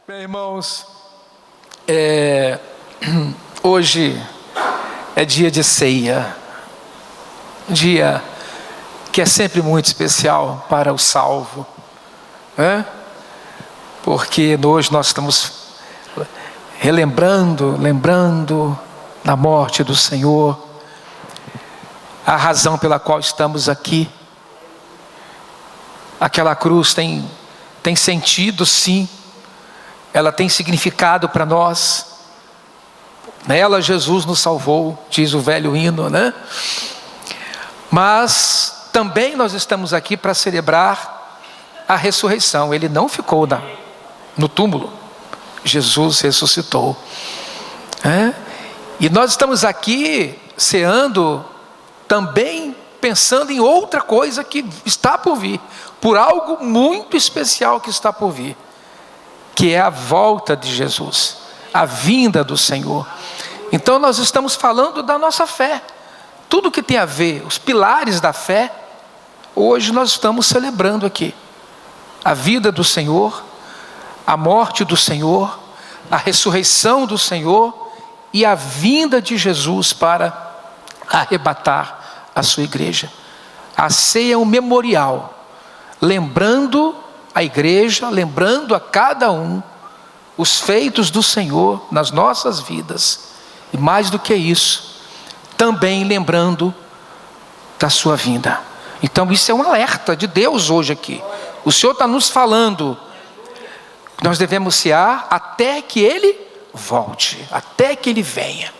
Bem, irmãos, hoje é dia de ceia, dia que é sempre muito especial para o salvo, né? Porque hoje nós estamos lembrando da morte do Senhor, a razão pela qual estamos aqui. Aquela cruz tem sentido, sim. Ela tem significado para nós. Nela Jesus nos salvou, diz o velho hino, né? Mas também nós estamos aqui para celebrar a ressurreição. Ele não ficou no túmulo. Jesus ressuscitou. E nós estamos aqui ceando também pensando em outra coisa que está por vir, por algo muito especial que está por vir, que é a volta de Jesus, a vinda do Senhor. Então nós estamos falando da nossa fé, tudo que tem a ver, os pilares da fé. Hoje nós estamos celebrando aqui a vida do Senhor, a morte do Senhor, a ressurreição do Senhor e a vinda de Jesus para arrebatar a sua igreja. A ceia é um memorial, lembrando a igreja, lembrando a cada um os feitos do Senhor nas nossas vidas, e mais do que isso, também lembrando da sua vinda. Então isso é um alerta de Deus hoje aqui. O Senhor está nos falando que nós devemos cear até que Ele volte, até que Ele venha.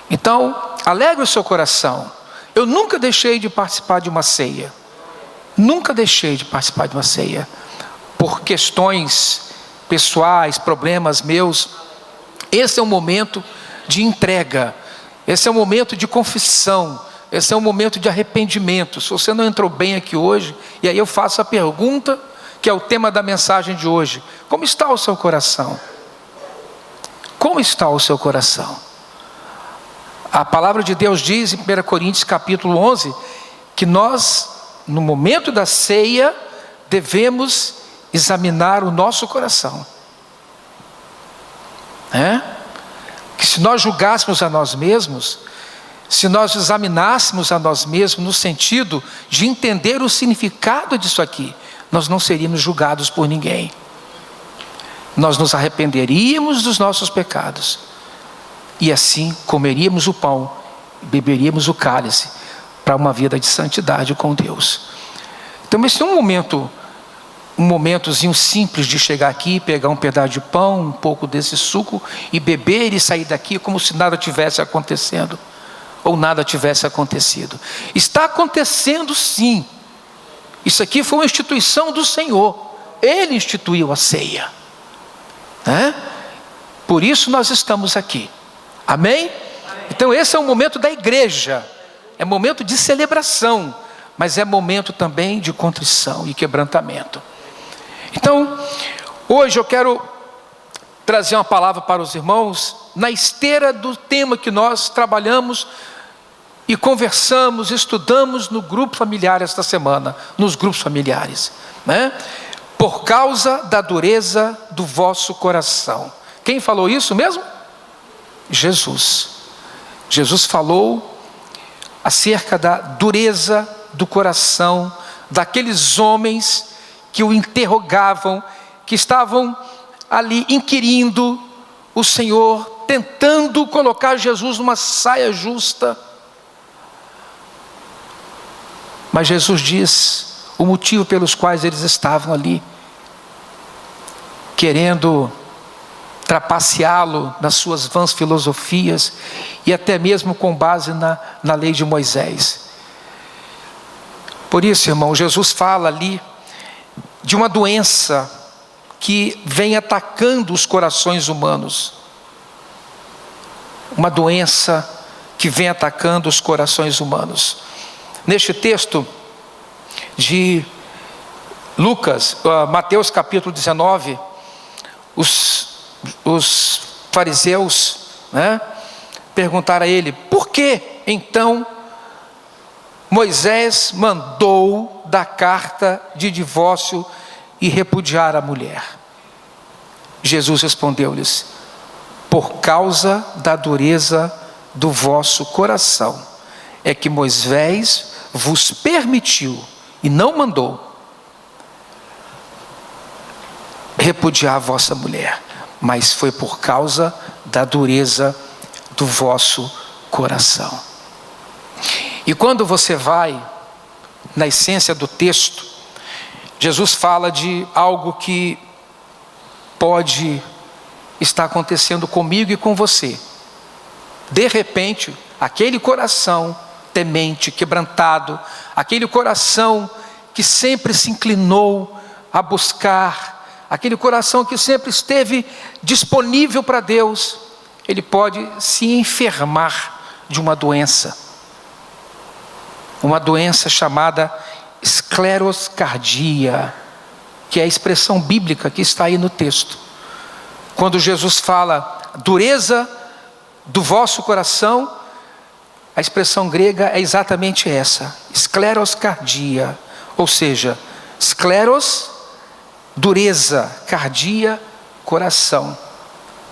Então alegre o seu coração. Eu nunca deixei de participar de uma ceia, por questões pessoais, problemas meus. Esse é um momento de entrega, esse é um momento de confissão, esse é um momento de arrependimento. Se você não entrou bem aqui hoje, e aí eu faço a pergunta que é o tema da mensagem de hoje: como está o seu coração? Como está o seu coração? A palavra de Deus diz em 1 Coríntios capítulo 11, que nós, no momento da ceia, devemos examinar o nosso coração. Que se nós julgássemos a nós mesmos, se nós examinássemos a nós mesmos no sentido de entender o significado disso aqui, nós não seríamos julgados por ninguém. Nós nos arrependeríamos dos nossos pecados, e assim comeríamos o pão, beberíamos o cálice, para uma vida de santidade com Deus. Então esse é um momentozinho simples de chegar aqui, pegar um pedaço de pão, um pouco desse suco, e beber e sair daqui como se nada tivesse acontecendo, ou nada tivesse acontecido. Está acontecendo sim. Isso aqui foi uma instituição do Senhor. Ele instituiu a ceia, Por isso nós estamos aqui. Amém? Então esse é o momento da igreja, é momento de celebração, mas é momento também de contrição e quebrantamento. Então hoje eu quero trazer uma palavra para os irmãos na esteira do tema que nós trabalhamos e conversamos, estudamos no grupo familiar esta semana, nos grupos familiares, Por causa da dureza do vosso coração. Quem falou isso mesmo? Jesus. Jesus falou acerca da dureza do coração daqueles homens que o interrogavam, que estavam ali inquirindo o Senhor, tentando colocar Jesus numa saia justa. Mas Jesus diz o motivo pelos quais eles estavam ali, querendo trapaceá-lo nas suas vãs filosofias, e até mesmo com base na lei de Moisés. Por isso, irmão, Jesus fala ali de uma doença que vem atacando os corações humanos. Uma doença que vem atacando os corações humanos. Neste texto de Mateus capítulo 19, os fariseus perguntaram a ele: por que então Moisés mandou dar carta de divórcio e repudiar a mulher? Jesus respondeu-lhes: por causa da dureza do vosso coração, é que Moisés vos permitiu e não mandou repudiar a vossa mulher, mas foi por causa da dureza do vosso coração. E quando você vai na essência do texto, Jesus fala de algo que pode estar acontecendo comigo e com você. De repente, aquele coração temente, quebrantado, aquele coração que sempre se inclinou a buscar, aquele coração que sempre esteve disponível para Deus, ele pode se enfermar de uma doença chamada escleroscardia, que é a expressão bíblica que está aí no texto. Quando Jesus fala dureza do vosso coração, a expressão grega é exatamente essa, escleroscardia, ou seja, escleros, dureza, cardia, coração.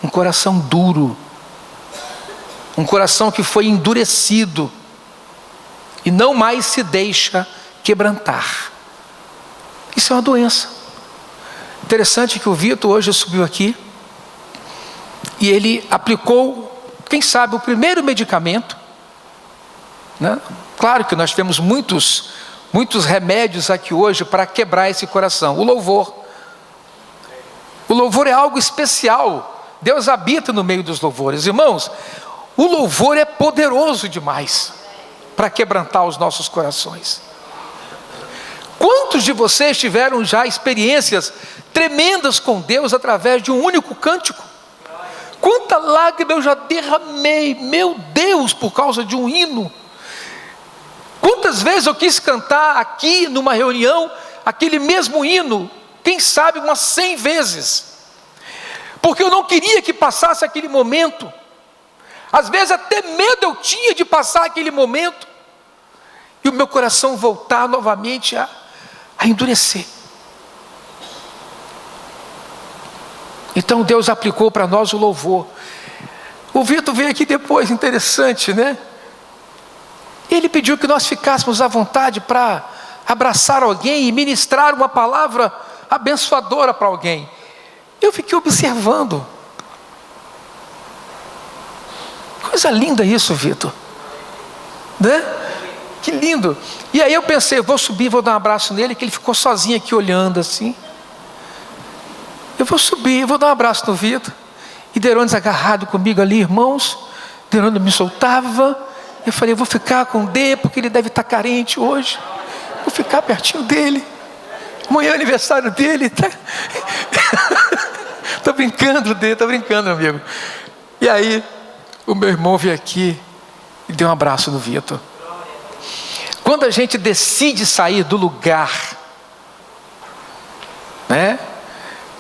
Um coração duro, um coração que foi endurecido e não mais se deixa quebrantar. Isso é uma doença. Interessante que o Vitor hoje subiu aqui e ele aplicou, quem sabe, o primeiro medicamento, né? Claro que nós temos muitos remédios aqui hoje para quebrar esse coração. O louvor é algo especial. Deus habita no meio dos louvores. Irmãos, o louvor é poderoso demais para quebrantar os nossos corações. Quantos de vocês tiveram já experiências tremendas com Deus através de um único cântico? Quanta lágrima eu já derramei, meu Deus, por causa de um hino. Quantas vezes eu quis cantar aqui numa reunião aquele mesmo hino, quem sabe umas 100 vezes, porque eu não queria que passasse aquele momento. Às vezes até medo eu tinha de passar aquele momento e o meu coração voltar novamente a endurecer. Então Deus aplicou para nós o louvor. O Vitor veio aqui depois, interessante, né? Ele pediu que nós ficássemos à vontade para abraçar alguém e ministrar uma palavra abençoadora para alguém. Eu fiquei observando. Coisa linda isso, Vitor, né? Que lindo. E aí eu pensei, eu vou subir, vou dar um abraço nele, que ele ficou sozinho aqui olhando assim. Eu vou subir, vou dar um abraço no Vitor. E Derones agarrado comigo ali, irmãos. Derones me soltava. Eu falei, eu vou ficar com o D, porque ele deve estar carente hoje. Vou ficar pertinho dele. Amanhã é aniversário dele. Tá? Estou brincando, D, estou brincando, amigo. E aí, o meu irmão veio aqui e deu um abraço no Vitor. Quando a gente decide sair do lugar, né?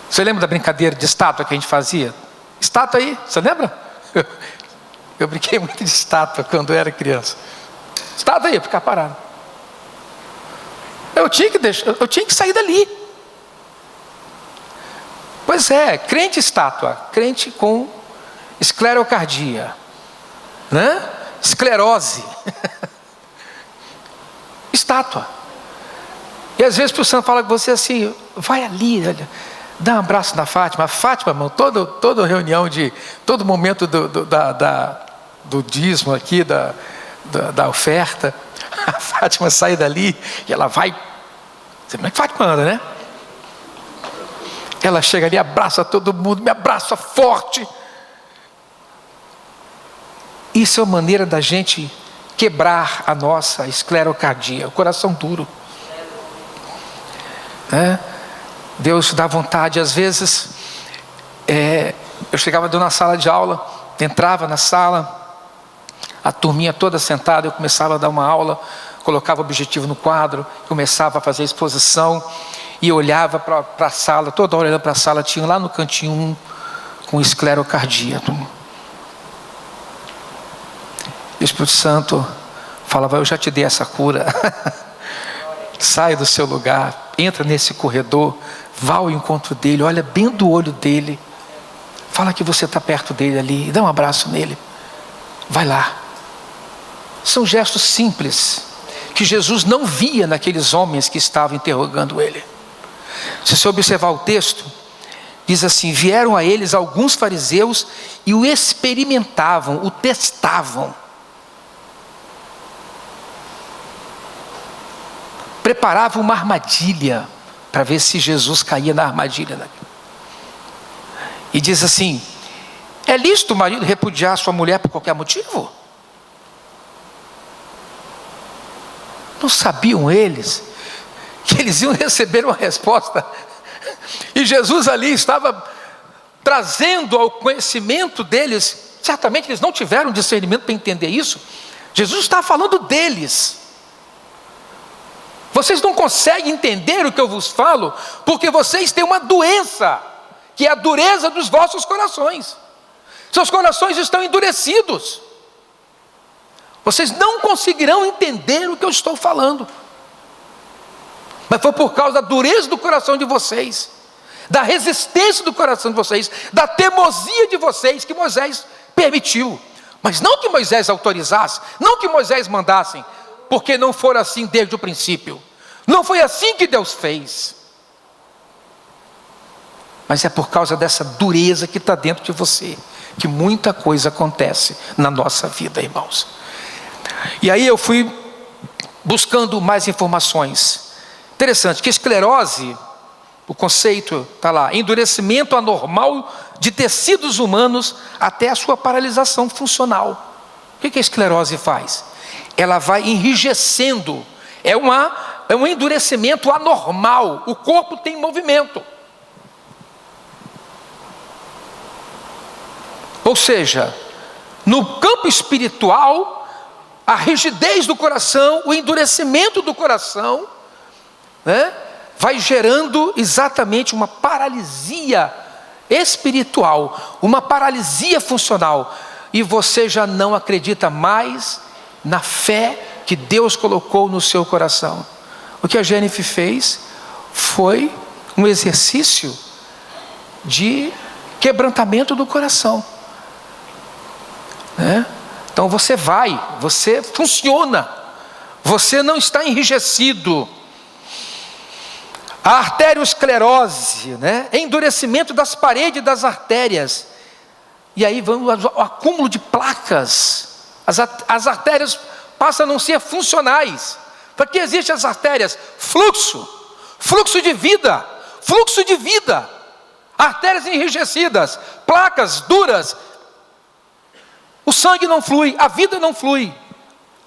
Você lembra da brincadeira de estátua que a gente fazia? Estátua aí, você lembra? Eu brinquei muito de estátua quando eu era criança. Estátua aí, ficar parado. Eu tinha que sair dali. Pois é, crente estátua, crente com esclerocardia, né? Esclerose. Estátua. E às vezes o santo fala com você assim, vai ali, olha, dá um abraço na Fátima. Fátima, irmão, toda reunião todo momento do dízimo aqui, da oferta, a Fátima sai dali e ela vai. Você não é que Fátima anda, né? Ela chega ali, abraça todo mundo, me abraça forte. Isso é uma maneira da gente quebrar a nossa esclerocardia, o coração duro. Deus dá vontade. Às vezes, eu chegava na sala de aula, entrava na sala, a turminha toda sentada, eu começava a dar uma aula, colocava o objetivo no quadro, começava a fazer a exposição, e eu olhava para a sala, toda hora olhando para a sala, tinha lá no cantinho um com esclerocardia. E o Espírito Santo falava, eu já te dei essa cura. Sai do seu lugar, entra nesse corredor, vá ao encontro dele, olha bem do olho dele Fala que você está perto dele ali, dá um abraço nele. Vai lá. São gestos simples que Jesus não via naqueles homens que estavam interrogando ele. Se você observar o texto, diz assim: vieram a eles alguns fariseus e o experimentavam, o testavam. Preparavam uma armadilha para ver se Jesus caía na armadilha. E diz assim: é lícito o marido repudiar sua mulher por qualquer motivo? Não sabiam eles que eles iam receber uma resposta? E Jesus ali estava trazendo ao conhecimento deles. Certamente eles não tiveram discernimento para entender isso. Jesus está falando deles. Vocês não conseguem entender o que eu vos falo, porque vocês têm uma doença, que é a dureza dos vossos corações. Seus corações estão endurecidos. Vocês não conseguirão entender o que eu estou falando. Mas foi por causa da dureza do coração de vocês, da resistência do coração de vocês, da teimosia de vocês, que Moisés permitiu. Mas não que Moisés autorizasse, não que Moisés mandasse, porque não for assim desde o princípio. Não foi assim que Deus fez. Mas é por causa dessa dureza que está dentro de você, que muita coisa acontece na nossa vida, irmãos. E aí eu fui buscando mais informações. Interessante, que esclerose, o conceito está lá: endurecimento anormal de tecidos humanos até a sua paralisação funcional. O que a esclerose faz? Ela vai enrijecendo, é um endurecimento anormal, o corpo tem movimento. Ou seja, no campo espiritual, a rigidez do coração, o endurecimento do coração, vai gerando exatamente uma paralisia espiritual, uma paralisia funcional, e você já não acredita mais na fé que Deus colocou no seu coração. O que a Jennifer fez foi um exercício de quebrantamento do coração, Então você funciona, você não está enrijecido. A arteriosclerose, endurecimento das paredes das artérias, e aí vamos ao acúmulo de placas. As artérias passam a não ser funcionais. Para que existem as artérias? Fluxo de vida, artérias enrijecidas, placas duras, o sangue não flui, a vida não flui,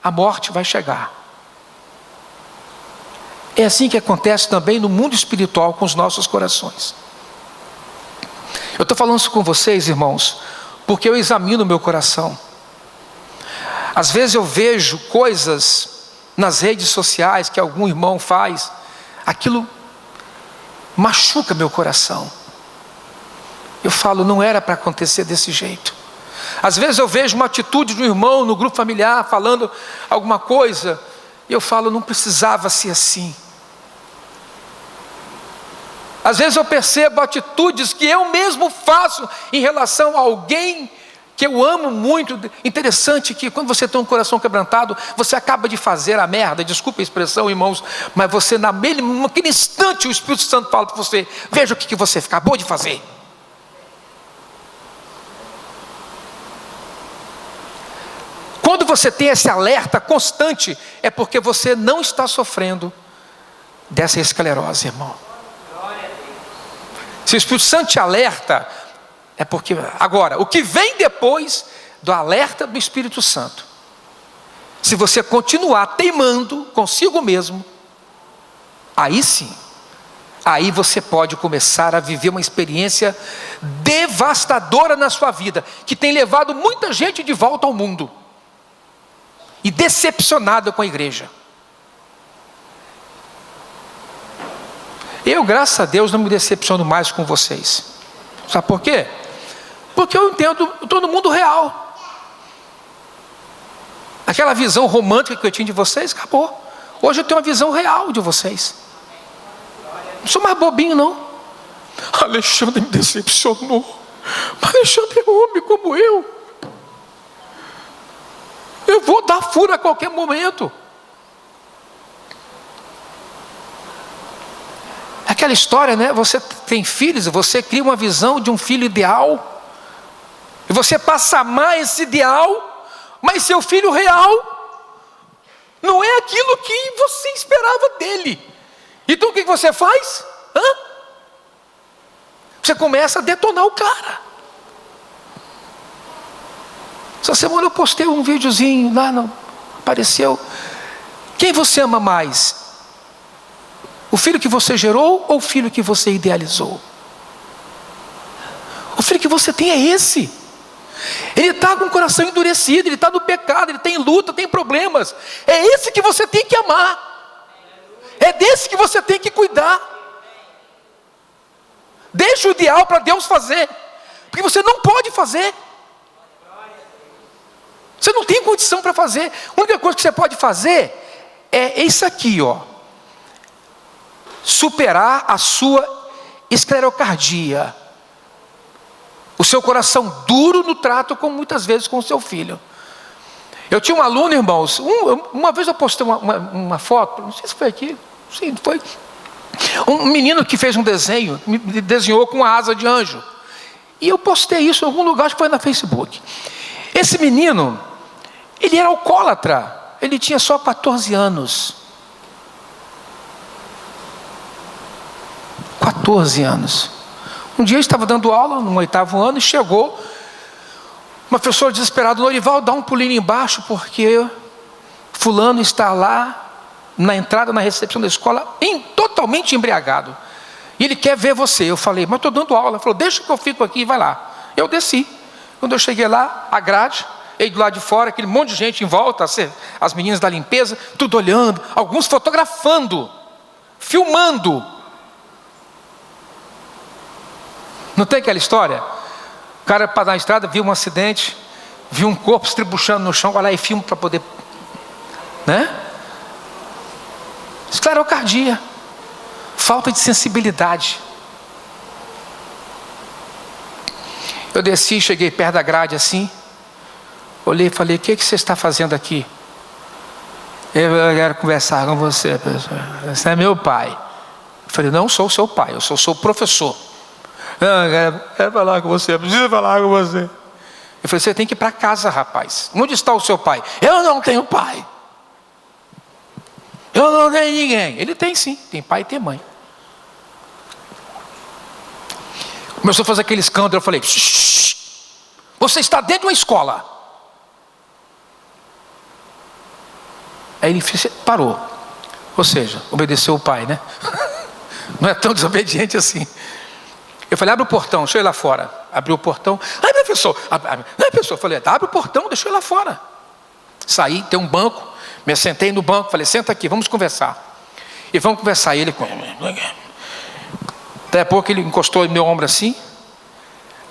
a morte vai chegar. É assim que acontece também no mundo espiritual com os nossos corações. Eu estou falando isso com vocês, irmãos, porque eu examino o meu coração. Às vezes eu vejo coisas nas redes sociais que algum irmão faz, aquilo machuca meu coração. Eu falo, não era para acontecer desse jeito. Às vezes eu vejo uma atitude de um irmão no grupo familiar falando alguma coisa, e eu falo, não precisava ser assim. Às vezes eu percebo atitudes que eu mesmo faço em relação a alguém que eu amo muito. Interessante que quando você tem um coração quebrantado, você acaba de fazer a merda, desculpa a expressão, irmãos, mas você naquele instante o Espírito Santo fala para você: veja o que você acabou de fazer. Quando você tem esse alerta constante, é porque você não está sofrendo dessa esclerose, irmão. Se o Espírito Santo te alerta, é porque... Agora, o que vem depois do alerta do Espírito Santo, se você continuar teimando consigo mesmo, aí sim, aí você pode começar a viver uma experiência devastadora na sua vida, que tem levado muita gente de volta ao mundo, e decepcionada com a igreja. Eu, graças a Deus, não me decepciono mais com vocês. Sabe por quê? Porque eu entendo, eu estou no mundo real. Aquela visão romântica que eu tinha de vocês, acabou. Hoje eu tenho uma visão real de vocês. Não sou mais bobinho, não. Alexandre me decepcionou, mas Alexandre é homem como eu vou dar furo a qualquer momento. Aquela história, né? Você tem filhos, você cria uma visão de um filho ideal, e você passa a amar esse ideal, mas seu filho real não é aquilo que você esperava dele. Então o que você faz? Você começa a detonar o cara. Essa semana eu postei um videozinho lá, apareceu. Quem você ama mais? O filho que você gerou ou o filho que você idealizou? O filho que você tem é esse. Ele está com o coração endurecido, ele está no pecado, ele tem luta, tem problemas. É esse que você tem que amar. É desse que você tem que cuidar. Deixa o ideal para Deus fazer, porque você não pode fazer. Você não tem condição para fazer. A única coisa que você pode fazer é isso aqui, ó. Superar a sua esclerocardia, o seu coração duro no trato, como muitas vezes com o seu filho. Eu tinha um aluno, irmãos, uma vez eu postei uma foto, não sei se foi aqui, sim, foi. Um menino que fez um desenho, me desenhou com a asa de anjo. E eu postei isso em algum lugar, acho que foi na Facebook. Esse menino, ele era alcoólatra, ele tinha só 14 anos. 14 anos. Um dia eu estava dando aula, no 8º ano, e chegou uma pessoa desesperada: Norival, dá um pulinho embaixo, porque fulano está lá, na entrada, na recepção da escola, totalmente embriagado. E ele quer ver você. Eu falei: mas estou dando aula. Ele falou: deixa que eu fico aqui e vai lá. Eu desci. Quando eu cheguei lá, a grade, ele do lado de fora, aquele monte de gente em volta, as meninas da limpeza, tudo olhando, alguns fotografando, filmando. Não tem aquela história? O cara para na estrada, viu um acidente, viu um corpo se estribuchando no chão, vai lá e filma para poder, né? Esclerocardia, falta de sensibilidade. Eu desci, cheguei perto da grade assim, olhei e falei: o que você está fazendo aqui? Eu quero conversar com você, professor. Você é meu pai. Eu falei: não sou seu pai, eu sou seu professor. Não, quero falar com você, preciso falar com você. Eu falei: você tem que ir para casa, rapaz. Onde está o seu pai? Eu não tenho pai. Eu não tenho ninguém. Ele tem sim, tem pai e tem mãe. Começou a fazer aquele escândalo. Eu falei: você está dentro de uma escola. Aí ele parou. Ou seja, obedeceu o pai, né? Não é tão desobediente assim. Eu falei: abre o portão, deixa eu ir lá fora. Abriu o portão. Ai, professor. Não, professor. Eu falei: abre o portão, deixa eu ir lá fora. Saí, tem um banco. Me sentei no banco, falei: senta aqui, vamos conversar. E vamos conversar. E ele, daí a pouco ele encostou no meu ombro assim.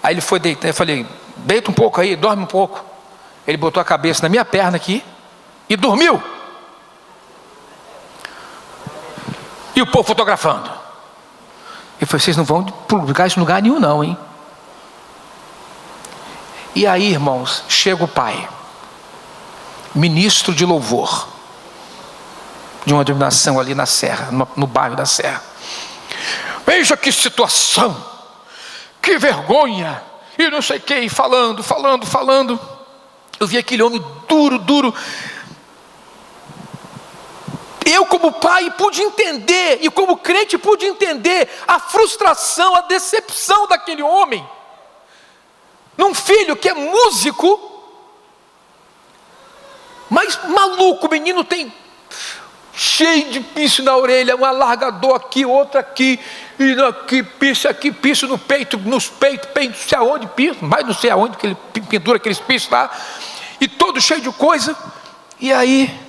Aí ele foi deitar. Eu falei: deita um pouco aí, dorme um pouco. Ele botou a cabeça na minha perna aqui e dormiu. E o povo fotografando. Eu falei: vocês não vão publicar isso em lugar nenhum não, hein? E aí, irmãos, chega o pai, ministro de louvor, de uma denominação ali na Serra, no bairro da Serra. Veja que situação, que vergonha, e não sei o que, falando. Eu vi aquele homem duro. Eu, como pai, pude entender, e como crente pude entender a frustração, a decepção daquele homem, num filho que é músico, mas maluco. O menino tem cheio de piso na orelha, um alargador aqui, outro aqui, e aqui, piso no peito, nos peitos, não sei aonde, piso, mas não sei aonde que ele pendura aqueles pisos lá, e todo cheio de coisa. E aí,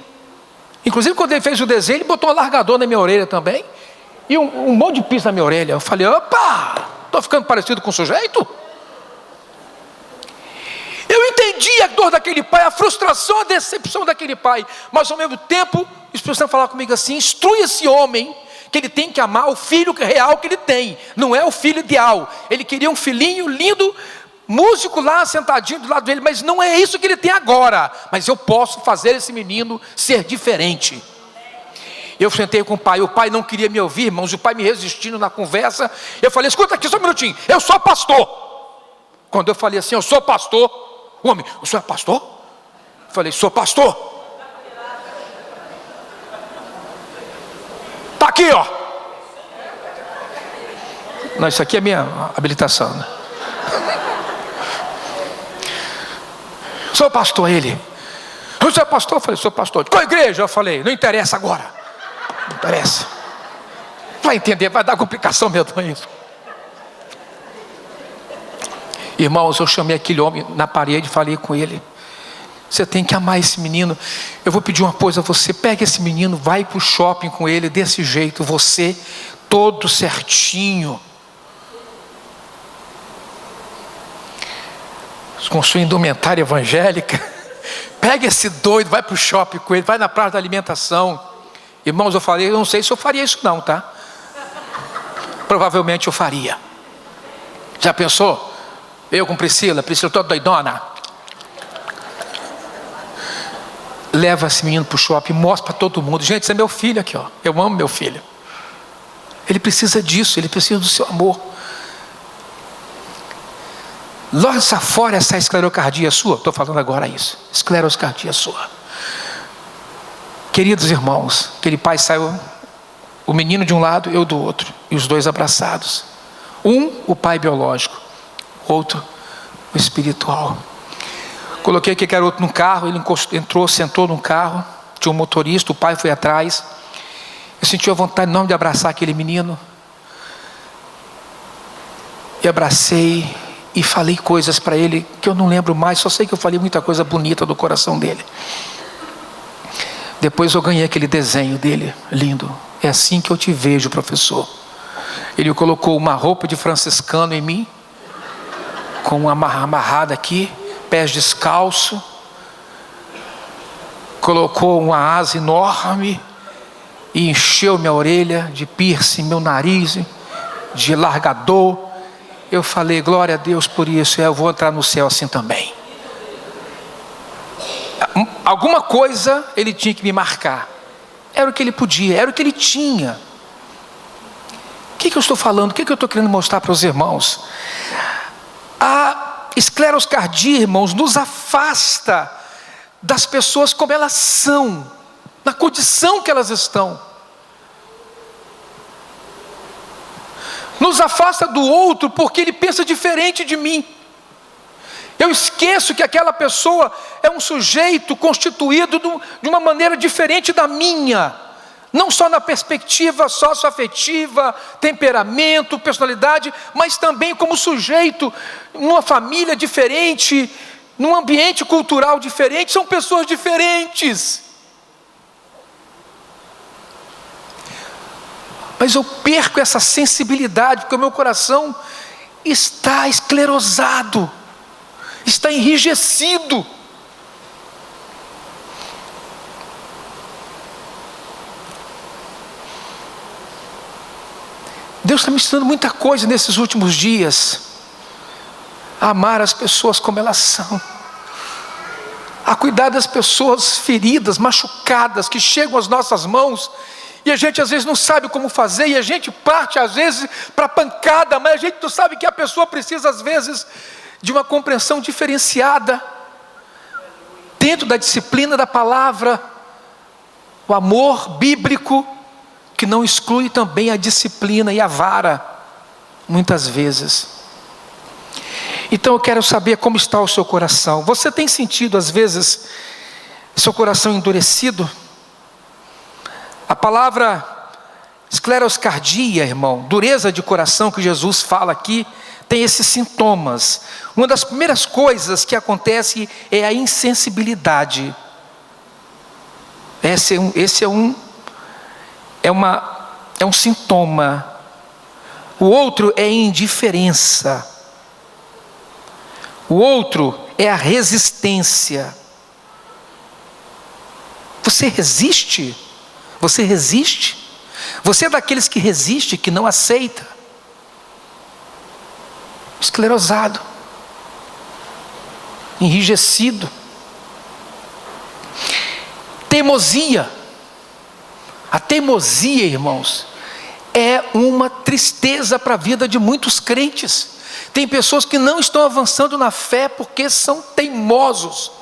inclusive quando ele fez o desenho, ele botou um alargador na minha orelha também, e um monte de piso na minha orelha. Eu falei: opa, estou ficando parecido com o sujeito? Eu entendi a dor daquele pai, a frustração, a decepção daquele pai, mas ao mesmo tempo, o Espírito Santo falava comigo assim: instrui esse homem que ele tem que amar o filho real que ele tem, não é o filho ideal. Ele queria um filhinho lindo, músico lá sentadinho do lado dele, mas não é isso que ele tem agora. Mas eu posso fazer esse menino ser diferente. Eu sentei com o pai não queria me ouvir, irmãos, o pai me resistindo na conversa. Eu falei, escuta aqui só um minutinho, eu sou pastor. Quando eu falei assim, eu sou pastor, o homem, o senhor é pastor? Eu falei, sou pastor. Está aqui, ó. Não, isso aqui é minha habilitação, né? Sou pastor, ele. Você é pastor? Eu falei, sou pastor. De qual igreja? Eu falei, não interessa agora. Não interessa. Vai entender, vai dar complicação mesmo isso. Irmãos, eu chamei aquele homem na parede e falei com ele, você tem que amar esse menino. Eu vou pedir uma coisa a você, pega esse menino, vai para o shopping com ele desse jeito, você todo certinho, com sua indumentária evangélica. Pega esse doido, vai para o shopping com ele, vai na praça da alimentação. Irmãos, eu falei, eu não sei se eu faria isso não, tá? Provavelmente eu faria. Já pensou? Eu com Priscila toda doidona. Leva esse menino para o shopping, mostra para todo mundo. Gente, esse é meu filho aqui, ó. Eu amo meu filho. Ele precisa disso, ele precisa do seu amor. Lança fora essa esclerocardia sua. Estou falando agora isso. Escleroscardia sua. Queridos irmãos, aquele pai saiu, o menino de um lado, eu do outro, e os dois abraçados. O pai biológico, outro, o espiritual. Coloquei aquele garoto no carro, ele entrou, sentou no carro, tinha um motorista, o pai foi atrás. Eu senti a vontade enorme de abraçar aquele menino. E abracei e falei coisas para ele que eu não lembro mais, só sei que eu falei muita coisa bonita do coração dele. Depois eu ganhei aquele desenho dele, lindo. É assim que eu te vejo, professor. Ele colocou uma roupa de franciscano em mim, com uma amarrada aqui, pés descalço, colocou uma asa enorme e encheu minha orelha de piercing, meu nariz de largador. Eu falei, glória a Deus por isso, eu vou entrar no céu assim também. Alguma coisa ele tinha que me marcar. Era o que ele podia, era o que ele tinha. O que eu estou falando? O que eu estou querendo mostrar para os irmãos? A escleroscardia, irmãos, nos afasta das pessoas como elas são, na condição que elas estão. Nos afasta do outro porque ele pensa diferente de mim. Eu esqueço que aquela pessoa é um sujeito constituído de uma maneira diferente da minha. Não só na perspectiva socioafetiva, temperamento, personalidade, mas também como sujeito, numa família diferente, num ambiente cultural diferente, são pessoas diferentes. Mas eu perco essa sensibilidade, porque o meu coração está esclerosado, está enrijecido. Deus está me ensinando muita coisa nesses últimos dias. A amar as pessoas como elas são. A cuidar das pessoas feridas, machucadas, que chegam às nossas mãos. E a gente às vezes não sabe como fazer. E a gente parte às vezes para pancada. Mas a gente não sabe que a pessoa precisa às vezes de uma compreensão diferenciada. Dentro da disciplina da palavra. O amor bíblico. Que não exclui também a disciplina e a vara, muitas vezes. Então eu quero saber como está o seu coração. Você tem sentido às vezes seu coração endurecido? A palavra escleroscardia, irmão, dureza de coração que Jesus fala aqui, tem esses sintomas. Uma das primeiras coisas que acontece é a insensibilidade. É um sintoma. O outro é indiferença. O outro é a resistência. Você resiste? Você resiste? Você é daqueles que resiste, que não aceita. Esclerosado. enrijecido. Teimosia. A teimosia, irmãos, é uma tristeza para a vida de muitos crentes. Tem pessoas que não estão avançando na fé porque são teimosos.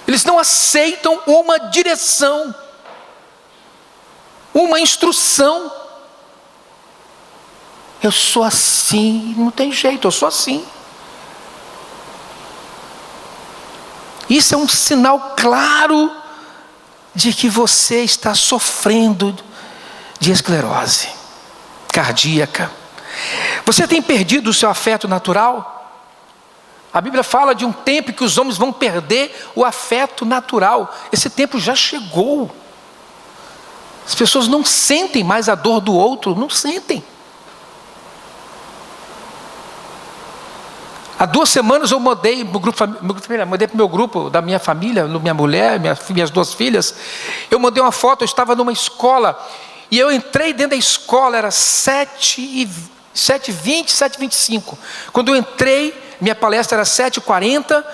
Eles não aceitam uma direção, uma instrução. Eu sou assim, não tem jeito, eu sou assim. Isso é um sinal claro de que você está sofrendo de esclerose cardíaca. Você tem perdido o seu afeto natural? A Bíblia fala de um tempo que os homens vão perder o afeto natural. Esse tempo já chegou. As pessoas não sentem mais a dor do outro, não sentem. Há 2 semanas eu mudei para o meu grupo, da minha família, minha mulher, minhas 2 filhas. Eu mandei uma foto, eu estava numa escola, e eu entrei dentro da escola, era 7h20, 7h25. Quando eu entrei, minha palestra era 7h40,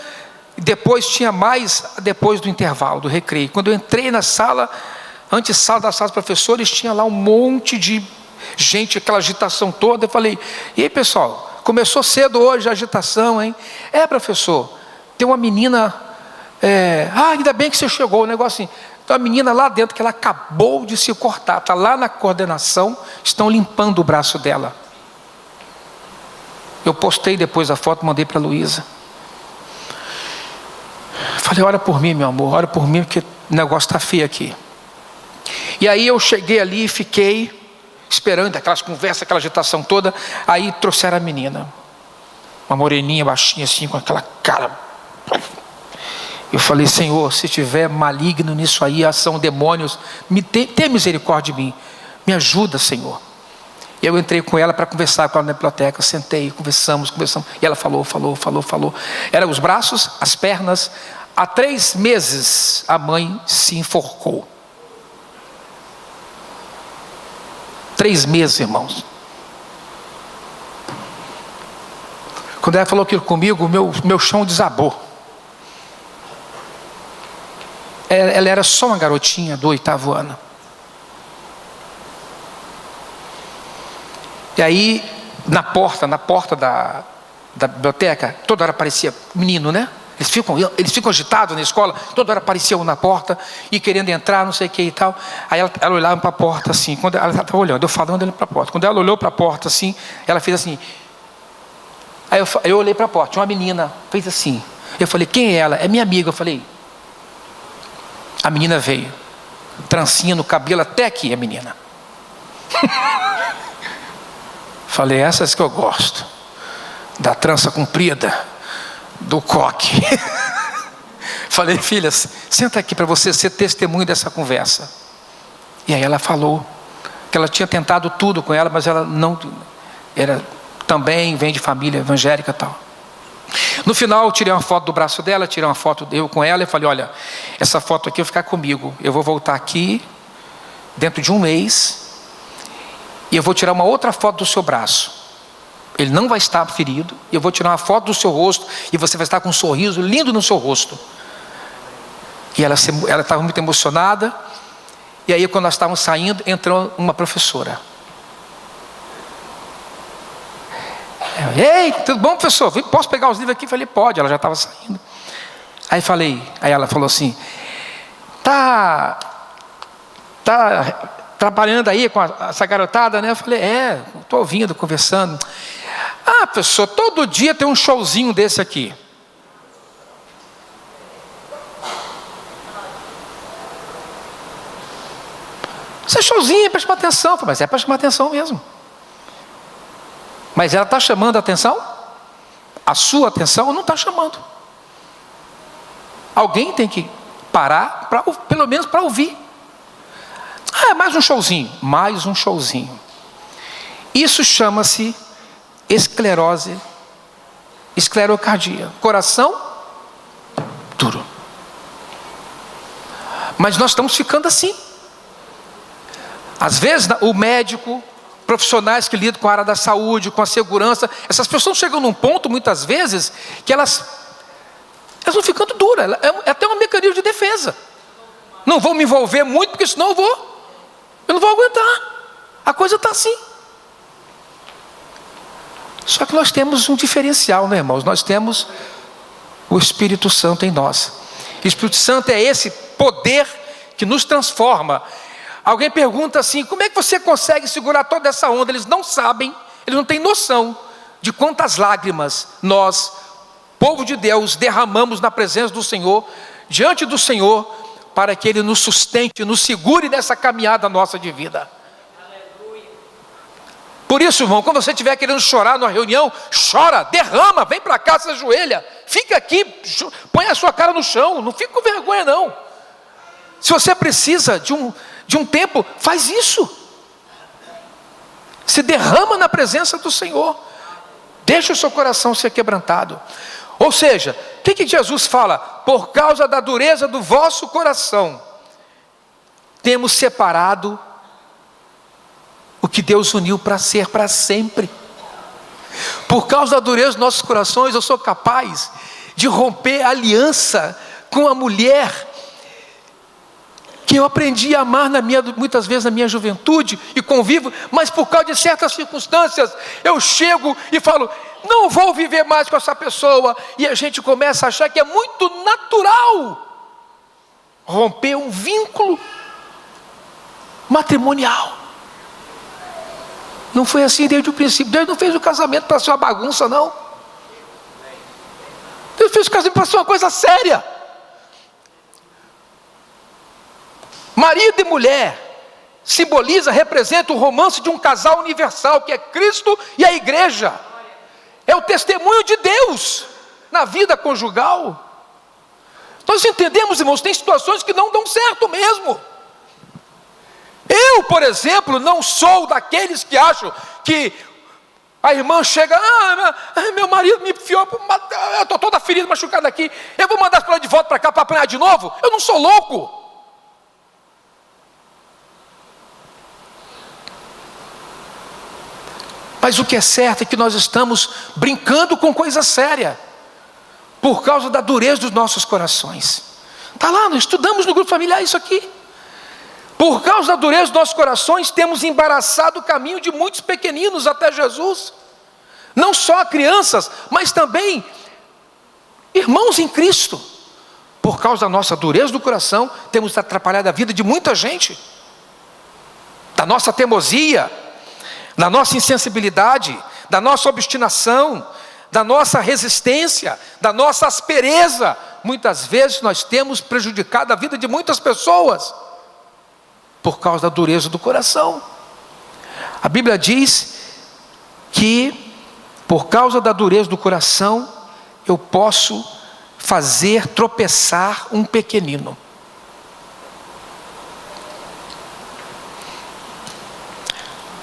e depois tinha mais, depois do intervalo, do recreio. Quando eu entrei na sala, antessala da sala dos professores, tinha lá um monte de gente, aquela agitação toda. Eu falei, e aí pessoal? Começou cedo hoje a agitação, hein? Professor, tem uma menina, ainda bem que você chegou, o negócio assim. Tem uma menina lá dentro que ela acabou de se cortar, está lá na coordenação, estão limpando o braço dela. Eu postei depois a foto, mandei para a Luísa. Falei, ora por mim, meu amor, ora por mim, porque o negócio está feio aqui. E aí eu cheguei ali e fiquei esperando aquelas conversas, aquela agitação toda. Aí trouxeram a menina, uma moreninha, baixinha assim, com aquela cara. Eu falei, Senhor, se tiver maligno nisso aí, são demônios, tenha misericórdia de mim, me ajuda, Senhor. E eu entrei com ela para conversar com ela na biblioteca, sentei, conversamos, e ela falou. Eram os braços, as pernas. Há 3 meses a mãe se enforcou. 3 meses, irmãos. Quando ela falou aquilo comigo, meu chão desabou. Ela era só uma garotinha do 8º ano. E aí, na porta da biblioteca, toda hora aparecia menino, né? Eles ficam agitados na escola, toda hora aparecia um na porta e querendo entrar, não sei o que e tal. Aí ela olhava para a porta assim, quando ela estava olhando, eu falando olhando para a porta. Quando ela olhou para a porta assim, ela fez assim. Aí eu olhei para a porta, tinha uma menina, fez assim. Eu falei, quem é ela? É minha amiga. Eu falei, a menina veio, trancinha no cabelo até aqui, a menina. Falei, essas que eu gosto, da trança comprida, do coque. Falei, filha, senta aqui para você ser testemunho dessa conversa. E aí ela falou que ela tinha tentado tudo com ela, mas ela não era, também vem de família evangélica e tal. No final eu tirei uma foto do braço dela, tirei uma foto eu com ela e falei, olha, essa foto aqui vai ficar comigo, eu vou voltar aqui dentro de 1 mês e eu vou tirar uma outra foto do seu braço. Ele não vai estar ferido, e eu vou tirar uma foto do seu rosto e você vai estar com um sorriso lindo no seu rosto. E ela estava muito emocionada. E aí quando nós estávamos saindo, entrou uma professora. Ei, tudo bom, professor? Posso pegar os livros aqui? Falei, pode. Ela já estava saindo. Aí ela falou assim, tá trabalhando aí com essa garotada, né? Eu falei, estou ouvindo, conversando. Professor, todo dia tem um showzinho desse aqui. Isso é showzinho, preste atenção. Eu falei, mas é para chamar atenção mesmo. Mas ela está chamando a atenção? A sua atenção não está chamando. Alguém tem que parar, pelo menos para ouvir. Mais um showzinho. Mais um showzinho. Isso chama-se esclerocardia. Coração duro. Mas nós estamos ficando assim. Às vezes o médico profissionais que lidam com a área da saúde, com a segurança, essas pessoas chegam num ponto, muitas vezes, que elas vão ficando duras, é até um mecanismo de defesa. Não vou me envolver muito, porque senão eu não vou aguentar. A coisa está assim. Só que nós temos um diferencial, né, irmãos? Nós temos o Espírito Santo em nós. O Espírito Santo é esse poder que nos transforma. Alguém pergunta assim: como é que você consegue segurar toda essa onda? Eles não sabem, eles não têm noção de quantas lágrimas nós, povo de Deus, derramamos na presença do Senhor, diante do Senhor, para que Ele nos sustente, nos segure nessa caminhada nossa de vida. Por isso, irmão, quando você estiver querendo chorar numa reunião, chora, derrama, vem para cá, se ajoelha, fica aqui, põe a sua cara no chão, não fica com vergonha não. Se você precisa de um tempo, faz isso. Se derrama na presença do Senhor, deixa o seu coração ser quebrantado. Ou seja, o que Jesus fala? Por causa da dureza do vosso coração, temos separado o que Deus uniu para ser para sempre. Por causa da dureza dos nossos corações, eu sou capaz de romper a aliança com a mulher que eu aprendi a amar muitas vezes na minha juventude e convivo, mas por causa de certas circunstâncias, eu chego e falo: não vou viver mais com essa pessoa, e a gente começa a achar que é muito natural romper um vínculo matrimonial. Não foi assim desde o princípio. Deus não fez o casamento para ser uma bagunça, não. Deus fez o casamento para ser uma coisa séria. Marido e mulher simboliza, representa o romance de um casal universal, que é Cristo e a igreja. É o testemunho de Deus na vida conjugal. Nós entendemos, irmãos, tem situações que não dão certo mesmo. Eu, por exemplo, não sou daqueles que acham que a irmã chega: meu marido me enfiou, eu estou toda ferida, machucada aqui, eu vou mandar ela de volta para cá para apanhar de novo. Eu não sou louco. Mas o que é certo é que nós estamos brincando com coisa séria, por causa da dureza dos nossos corações. Está lá, nós estudamos no grupo familiar isso aqui. Por causa da dureza dos nossos corações, temos embaraçado o caminho de muitos pequeninos até Jesus. Não só crianças, mas também irmãos em Cristo. Por causa da nossa dureza do coração, temos atrapalhado a vida de muita gente. Da nossa teimosia, da nossa insensibilidade, da nossa obstinação, da nossa resistência, da nossa aspereza. Muitas vezes nós temos prejudicado a vida de muitas pessoas por causa da dureza do coração. A Bíblia diz que por causa da dureza do coração eu posso fazer tropeçar um pequenino.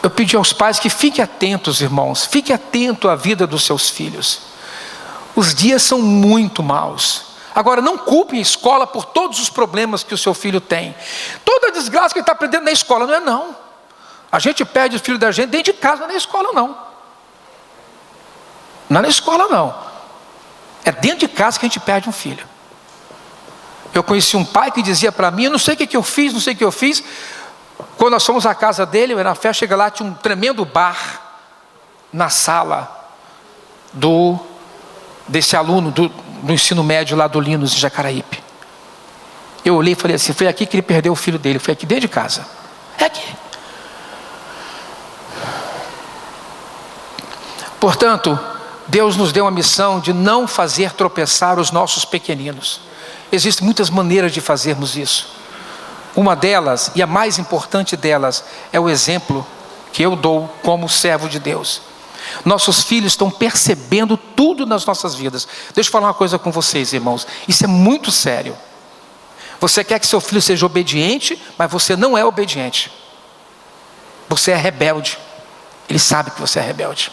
Eu pedi aos pais que fiquem atentos, irmãos, fiquem atentos à vida dos seus filhos. Os dias são muito maus. Agora, não culpem a escola por todos os problemas que o seu filho tem. Toda a desgraça que ele está aprendendo na escola, não é não. A gente perde o filho da gente dentro de casa, não é na escola não. Não é na escola não. É dentro de casa que a gente perde um filho. Eu conheci um pai que dizia para mim: eu não sei o que eu fiz, não sei o que eu fiz. Quando nós fomos à casa dele, eu era na festa, chega lá, tinha um tremendo bar na sala desse aluno do ensino médio lá do Linus, em Jacaraípe. Eu olhei e falei assim: foi aqui que ele perdeu o filho dele, foi aqui dentro de casa. É aqui. Portanto, Deus nos deu a missão de não fazer tropeçar os nossos pequeninos. Existem muitas maneiras de fazermos isso. Uma delas, e a mais importante delas, é o exemplo que eu dou como servo de Deus. Nossos filhos estão percebendo tudo nas nossas vidas. Deixa eu falar uma coisa com vocês, irmãos. Isso é muito sério. Você quer que seu filho seja obediente, mas você não é obediente. Você é rebelde. Ele sabe que você é rebelde.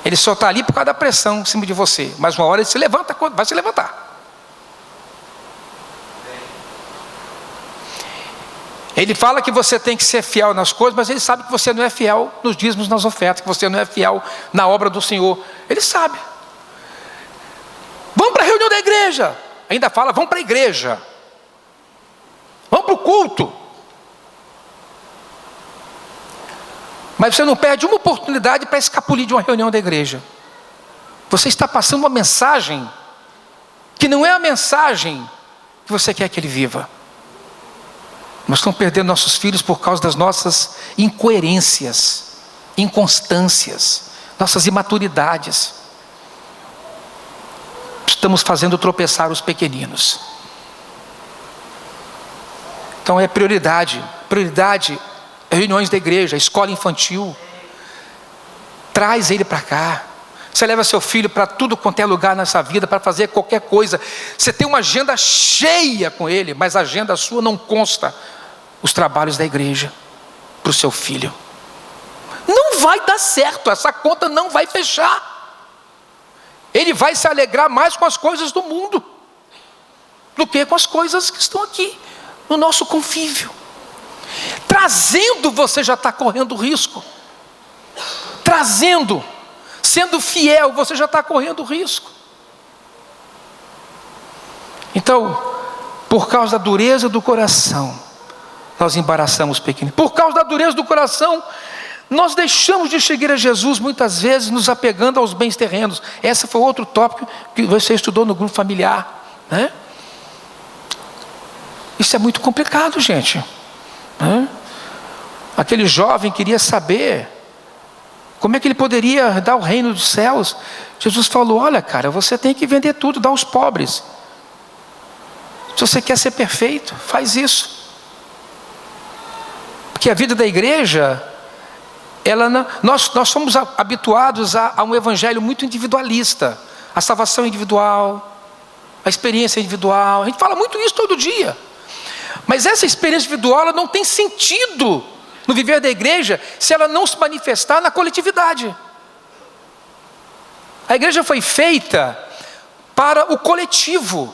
Ele só está ali por causa da pressão em cima de você. Mas uma hora ele se levanta, vai se levantar. Ele fala que você tem que ser fiel nas coisas, mas ele sabe que você não é fiel nos dízimos, nas ofertas, que você não é fiel na obra do Senhor. Ele sabe. Vamos para a reunião da igreja. Ainda fala, vamos para a igreja. Vamos para o culto. Mas você não perde uma oportunidade para escapulir de uma reunião da igreja. Você está passando uma mensagem que não é a mensagem que você quer que ele viva. Nós estamos perdendo nossos filhos por causa das nossas incoerências, inconstâncias, nossas imaturidades. Estamos fazendo tropeçar os pequeninos. Então é prioridade reuniões da igreja, escola infantil. Traz ele para cá. Você leva seu filho para tudo quanto é lugar nessa vida, para fazer qualquer coisa. Você tem uma agenda cheia com ele, mas a agenda sua não consta os trabalhos da igreja para o seu filho. Não vai dar certo, essa conta não vai fechar. Ele vai se alegrar mais com as coisas do mundo do que com as coisas que estão aqui no nosso convívio. Trazendo, você já está correndo risco. Trazendo, sendo fiel, você já está correndo risco. Então, por causa da dureza do coração, nós embaraçamos pequenos. Por causa da dureza do coração, nós deixamos de seguir a Jesus muitas vezes, nos apegando aos bens terrenos. Esse foi outro tópico que você estudou no grupo familiar, né? Isso é muito complicado, gente, né? Aquele jovem queria saber como é que ele poderia dar o reino dos céus. Jesus falou: olha, cara, você tem que vender tudo, dar aos pobres. Se você quer ser perfeito, faz isso. Porque a vida da igreja, nós somos habituados a um evangelho muito individualista. A salvação individual, a experiência individual. A gente fala muito isso todo dia. Mas essa experiência individual, ela não tem sentido no viver da igreja se ela não se manifestar na coletividade. A igreja foi feita para o coletivo.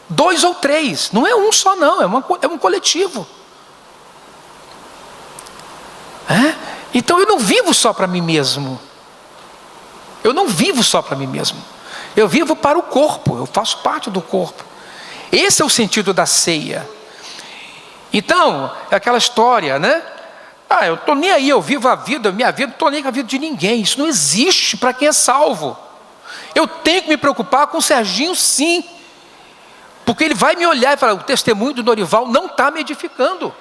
2 ou 3, não é um só não, é um coletivo. Então eu não vivo só para mim mesmo. Eu não vivo só para mim mesmo. Eu vivo para o corpo, eu faço parte do corpo. Esse é o sentido da ceia. Então, é aquela história, né? Eu estou nem aí, eu vivo a vida, minha vida, não estou nem com a vida de ninguém. Isso não existe para quem é salvo. Eu tenho que me preocupar com o Serginho, sim. Porque ele vai me olhar e falar: o testemunho do Norival não está me edificando.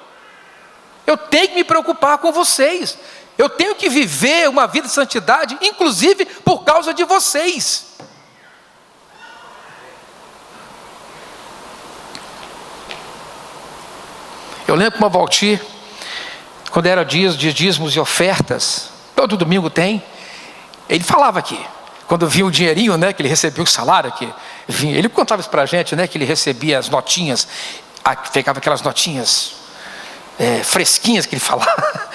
Eu tenho que me preocupar com vocês. Eu tenho que viver uma vida de santidade, inclusive por causa de vocês. Eu lembro que uma Valtir, quando era dias de dízimos e ofertas, todo domingo tem, ele falava aqui, quando vinha o dinheirinho, né, que ele recebia o salário, que vinha, ele contava isso para a gente, né, que ele recebia as notinhas, pegava aquelas notinhas fresquinhas que ele falava,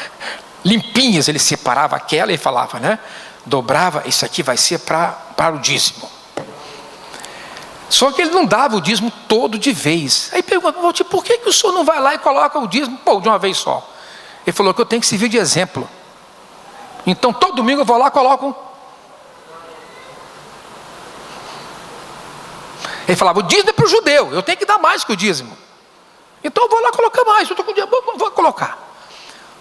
limpinhas, ele separava aquela e falava, né, dobrava, isso aqui vai ser para o dízimo. Só que ele não dava o dízimo todo de vez. Aí perguntou: por que o senhor não vai lá e coloca o dízimo de uma vez só? Ele falou que eu tenho que servir de exemplo. Então todo domingo eu vou lá e coloco. Ele falava: o dízimo é para o judeu, eu tenho que dar mais que o dízimo. Então eu vou lá colocar mais, eu estou com o dinheiro, vou colocar.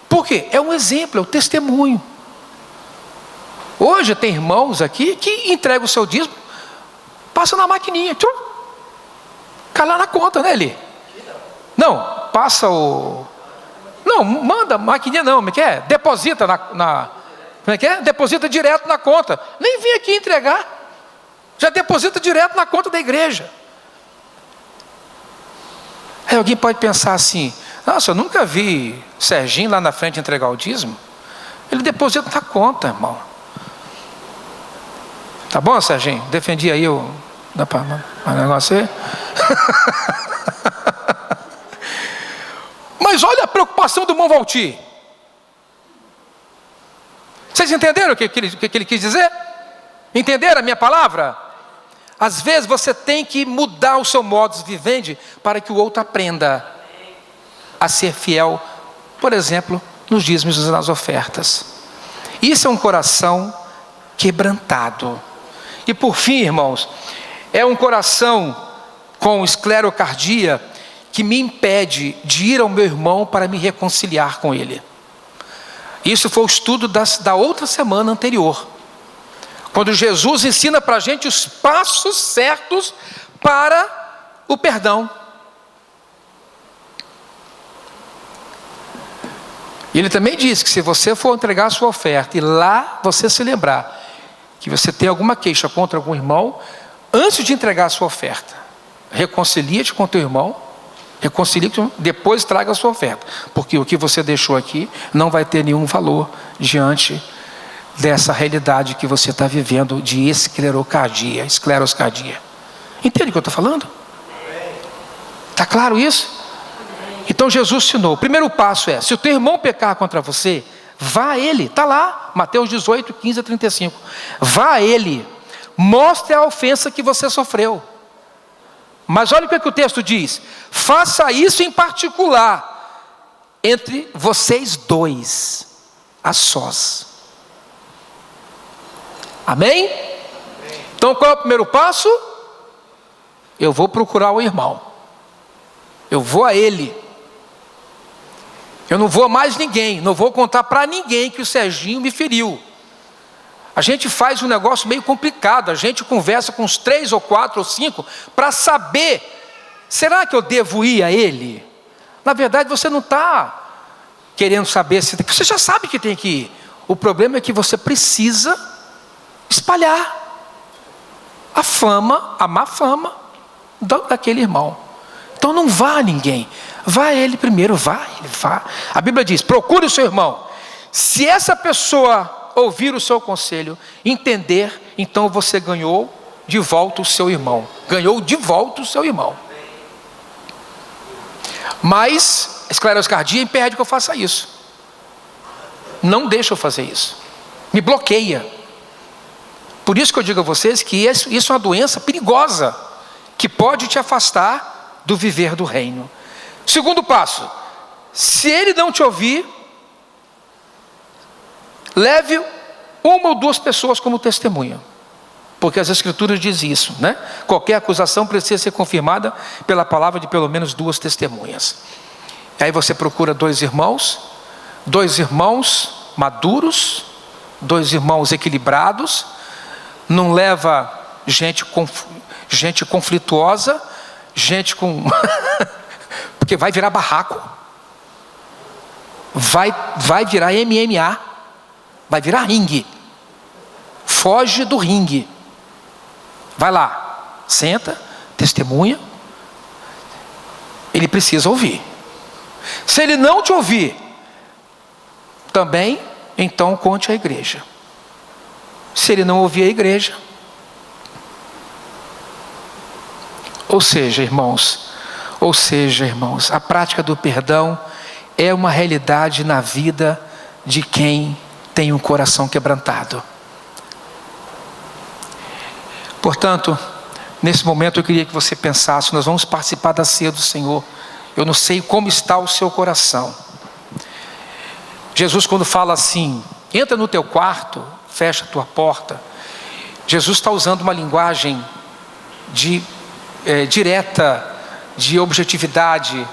Por quê? É um exemplo, é um testemunho. Hoje tem irmãos aqui que entregam o seu dízimo, passa na maquininha, cai lá na conta, né, Eli? Não, passa o... Não, manda maquininha não, como é que é? Deposita como é que é? Deposita direto na conta. Nem vem aqui entregar. Já deposita direto na conta da igreja. Aí alguém pode pensar assim: nossa, eu nunca vi Serginho lá na frente entregar o dízimo. Ele deposita na conta, irmão. Tá bom, Serginho? Defendi aí o... Dá para o negócio aí? Mas olha a preocupação do irmão Valtir. Vocês entenderam o que ele quis dizer? Entenderam a minha palavra? Às vezes você tem que mudar o seu modus vivendi para que o outro aprenda. a ser fiel, por exemplo, nos dízimos e nas ofertas. Isso é um coração quebrantado. E por fim, irmãos, é um coração com esclerocardia que me impede de ir ao meu irmão para me reconciliar com ele. Isso foi o estudo da outra semana anterior, quando Jesus ensina para a gente os passos certos para o perdão. E ele também diz que se você for entregar a sua oferta e lá você se lembrar que você tem alguma queixa contra algum irmão, antes de entregar a sua oferta, reconcilia-te com teu irmão, depois traga a sua oferta, porque o que você deixou aqui não vai ter nenhum valor diante dessa realidade que você está vivendo de escleroscardia. Entende o que eu estou falando? Está claro isso? Então Jesus ensinou, o primeiro passo é, se o teu irmão pecar contra você, vá a ele, está lá, Mateus 18, 15 a 35, vá a ele, mostre a ofensa que você sofreu. Mas olha o que o texto diz, faça isso em particular, entre vocês dois, a sós. Amém? Então qual é o primeiro passo? Eu vou procurar o irmão, eu vou a ele, eu não vou a mais ninguém, não vou contar para ninguém que o Serginho me feriu. A gente faz um negócio meio complicado, a gente conversa com uns 3 ou 4 ou 5 para saber, será que eu devo ir a ele? Na verdade você não está querendo saber, você já sabe que tem que ir. O problema é que você precisa espalhar a fama, a má fama daquele irmão. Então não vá a ninguém, vá a ele primeiro, vá. A Bíblia diz, procure o seu irmão. Se essa pessoa ouvir o seu conselho, entender, então você ganhou de volta o seu irmão. Mas a escleroscardia impede que eu faça isso. Não deixa eu fazer isso. Me bloqueia. Por isso que eu digo a vocês que isso é uma doença perigosa, que pode te afastar do viver do reino. Segundo passo, se ele não te ouvir, leve 1 ou 2 pessoas como testemunha, porque as escrituras dizem isso, né? Qualquer acusação precisa ser confirmada pela palavra de pelo menos 2 testemunhas. Aí você procura 2 irmãos maduros, 2 irmãos equilibrados, não leva gente conflituosa, gente com porque vai virar barraco, vai virar MMA, vai virar ringue. Foge do ringue. Vai lá, senta, testemunha. Ele precisa ouvir. Se ele não te ouvir, também, então conte à igreja. Se ele não ouvir a igreja, ou seja, irmãos, a prática do perdão é uma realidade na vida de quem tem um coração quebrantado. Portanto, nesse momento eu queria que você pensasse, nós vamos participar da ceia do Senhor. Eu não sei como está o seu coração. Jesus, quando fala assim, entra no teu quarto, fecha a tua porta, Jesus está usando uma linguagem direta, de objetividade.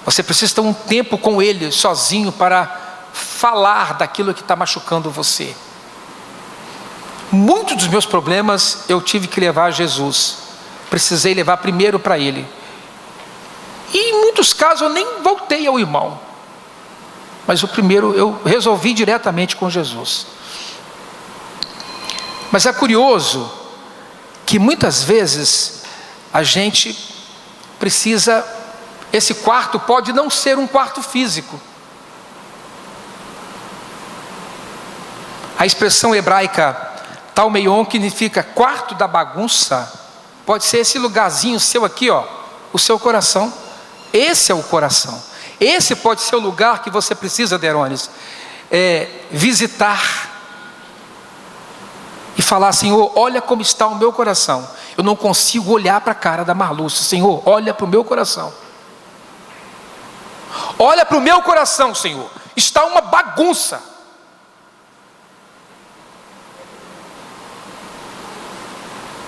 Você precisa ter um tempo com Ele, sozinho, para falar daquilo que está machucando você. Muitos dos meus problemas eu tive que levar a Jesus. Precisei levar primeiro para Ele. E em muitos casos eu nem voltei ao irmão. Mas o primeiro eu resolvi diretamente com Jesus. Mas é curioso que muitas vezes a gente precisa, esse quarto pode não ser um quarto físico. A expressão hebraica Talmeion, que significa quarto da bagunça, pode ser esse lugarzinho seu aqui, ó, o seu coração. Esse é o coração. Esse pode ser o lugar que você precisa, Derones, visitar e falar: Senhor, olha como está o meu coração. Eu não consigo olhar para a cara da Marlúcia. Senhor, olha para o meu coração. Olha para o meu coração, Senhor, está uma bagunça.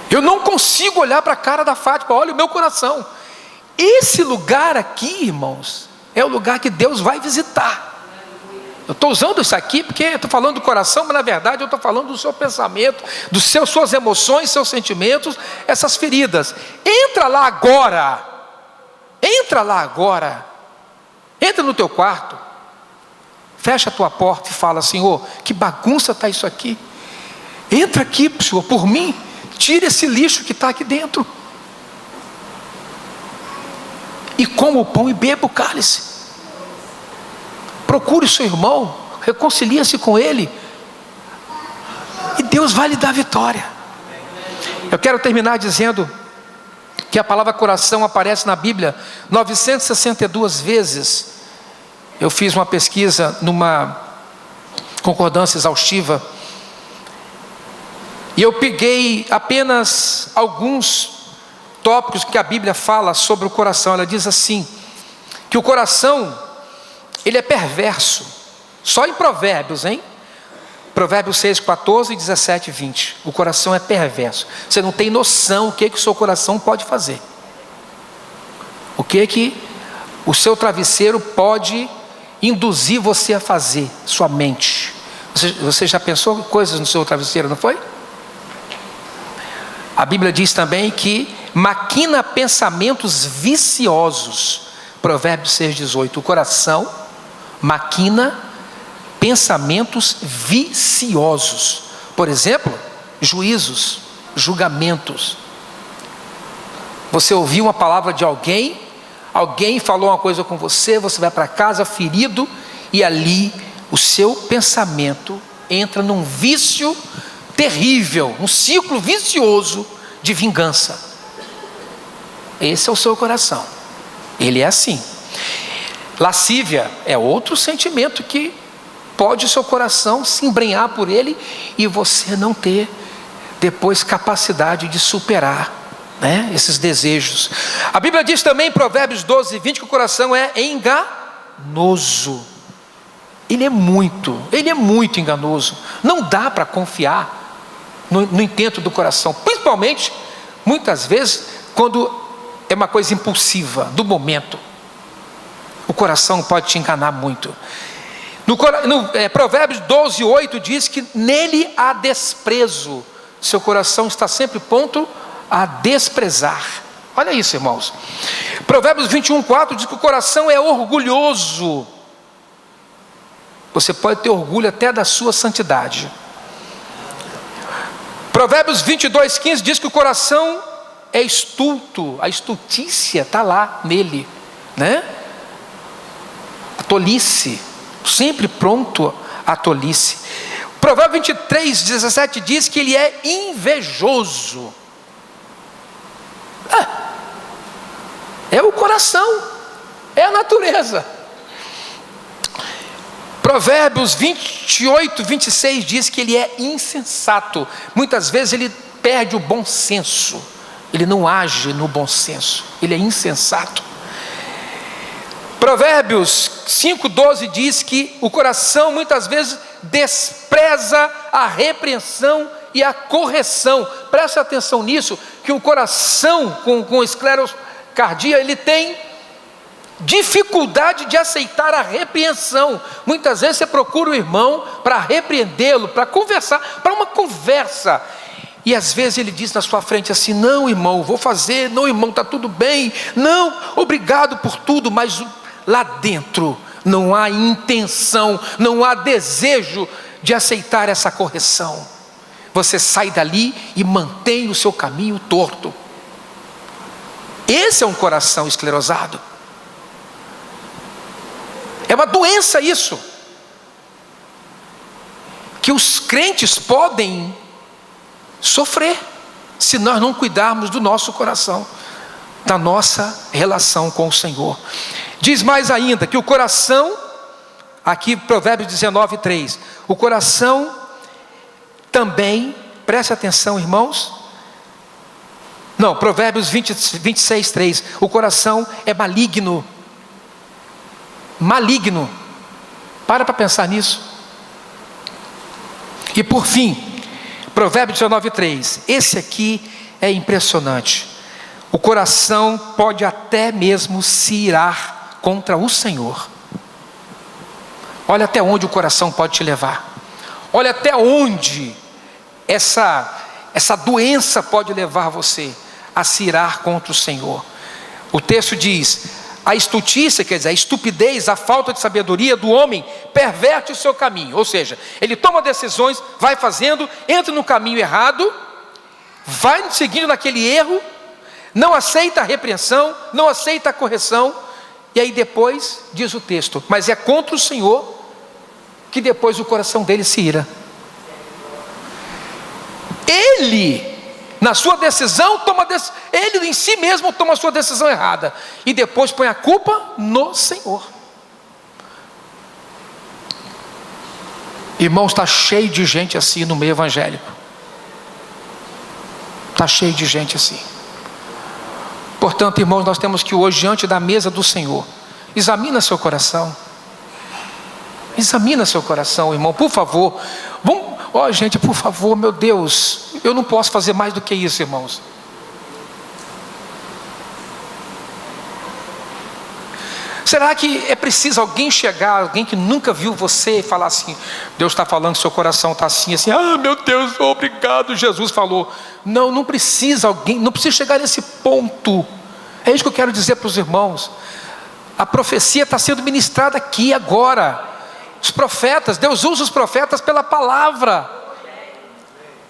Eu não consigo olhar para a cara da Fátima. Olha o meu coração. Esse lugar aqui, irmãos, é o lugar que Deus vai visitar. Eu estou usando isso aqui porque eu estou falando do coração, mas na verdade eu estou falando do seu pensamento, suas emoções, seus sentimentos, essas feridas. Entra lá agora. Entra lá agora. Entra no teu quarto. Fecha a tua porta e fala: Senhor, que bagunça está isso aqui. Entra aqui, Senhor, por mim. Tira esse lixo que está aqui dentro. E coma o pão e beba o cálice. Procure o seu irmão, reconcilie-se com ele, e Deus vai lhe dar vitória. Eu quero terminar dizendo que a palavra coração aparece na Bíblia 962 vezes. Eu fiz uma pesquisa numa concordância exaustiva, e eu peguei apenas alguns tópicos que a Bíblia fala sobre o coração. Ela diz assim, que o coração, ele é perverso. Só em Provérbios, hein? Provérbios 6, 14, 17 e 20. O coração é perverso. Você não tem noção o que o seu coração pode fazer. O que o seu travesseiro pode induzir você a fazer, sua mente. Você já pensou coisas no seu travesseiro, não foi? A Bíblia diz também que maquina pensamentos viciosos. Provérbios 6, 18. O coração maquina pensamentos viciosos. Por exemplo, juízos, julgamentos. Você ouviu uma palavra de alguém, alguém falou uma coisa com você, você vai para casa ferido, e ali o seu pensamento entra num vício terrível, um ciclo vicioso de vingança. Esse é o seu coração. Ele é assim. Lascívia é outro sentimento que pode o seu coração se embrenhar por ele e você não ter depois capacidade de superar, né, esses desejos. A Bíblia diz também em Provérbios 12, 20 que o coração é enganoso. Ele é muito enganoso. Não dá para confiar no intento do coração, principalmente muitas vezes quando é uma coisa impulsiva, do momento. O coração pode te enganar muito. Provérbios 12, 8 diz que nele há desprezo. Seu coração está sempre pronto a desprezar. Olha isso, irmãos. Provérbios 21, 4 diz que o coração é orgulhoso. Você pode ter orgulho até da sua santidade. Provérbios 22, 15 diz que o coração é estulto. A estultícia está lá nele, né? A tolice, sempre pronto à tolice. Provérbios 23, 17 diz que ele é invejoso. É o coração, é a natureza. Provérbios 28, 26 diz que ele é insensato. Muitas vezes ele perde o bom senso. Ele não age no bom senso. Ele é insensato. Provérbios 5, 12 diz que o coração muitas vezes despreza a repreensão e a correção. Preste atenção nisso, que o coração com esclerocardia, ele tem dificuldade de aceitar a repreensão. Muitas vezes você procura o irmão para repreendê-lo, para conversar, para uma conversa, e às vezes ele diz na sua frente assim: não, irmão, vou fazer, não, irmão, está tudo bem, não, obrigado por tudo, mas lá dentro não há intenção, não há desejo de aceitar essa correção. Você sai dali e mantém o seu caminho torto. Esse é um coração esclerosado. É uma doença isso, que os crentes podem sofrer, se nós não cuidarmos do nosso coração, da nossa relação com o Senhor. Diz mais ainda, que o coração, aqui Provérbios 19, 3, o coração também, preste atenção, irmãos, não, Provérbios 26, 3, o coração é maligno. maligno. Para pensar nisso. E por fim, Provérbios 19:3. Esse aqui é impressionante. O coração pode até mesmo se irar contra o Senhor. Olha até onde o coração pode te levar. Olha até onde essa doença pode levar você a se irar contra o Senhor. O texto diz: a estultícia, quer dizer, a estupidez, a falta de sabedoria do homem perverte o seu caminho. Ou seja, ele toma decisões, vai fazendo, entra no caminho errado, vai seguindo naquele erro, não aceita a repreensão, não aceita a correção, e aí depois, diz o texto, mas é contra o Senhor que depois o coração dele se ira. Ele, na sua decisão, ele em si mesmo toma a sua decisão errada, e depois põe a culpa no Senhor. Irmãos, está cheio de gente assim no meio evangélico. Está cheio de gente assim. Portanto, irmãos, nós temos que hoje, diante da mesa do Senhor, examina seu coração. Examina seu coração, irmão, por favor. Gente, por favor, meu Deus, eu não posso fazer mais do que isso, irmãos. Será que é preciso alguém chegar, alguém que nunca viu você, e falar assim: Deus está falando que seu coração está assim, assim, meu Deus, obrigado, Jesus falou. Não precisa alguém, não precisa chegar nesse ponto. É isso que eu quero dizer para os irmãos. A profecia está sendo ministrada aqui agora. Os profetas, Deus usa os profetas pela palavra.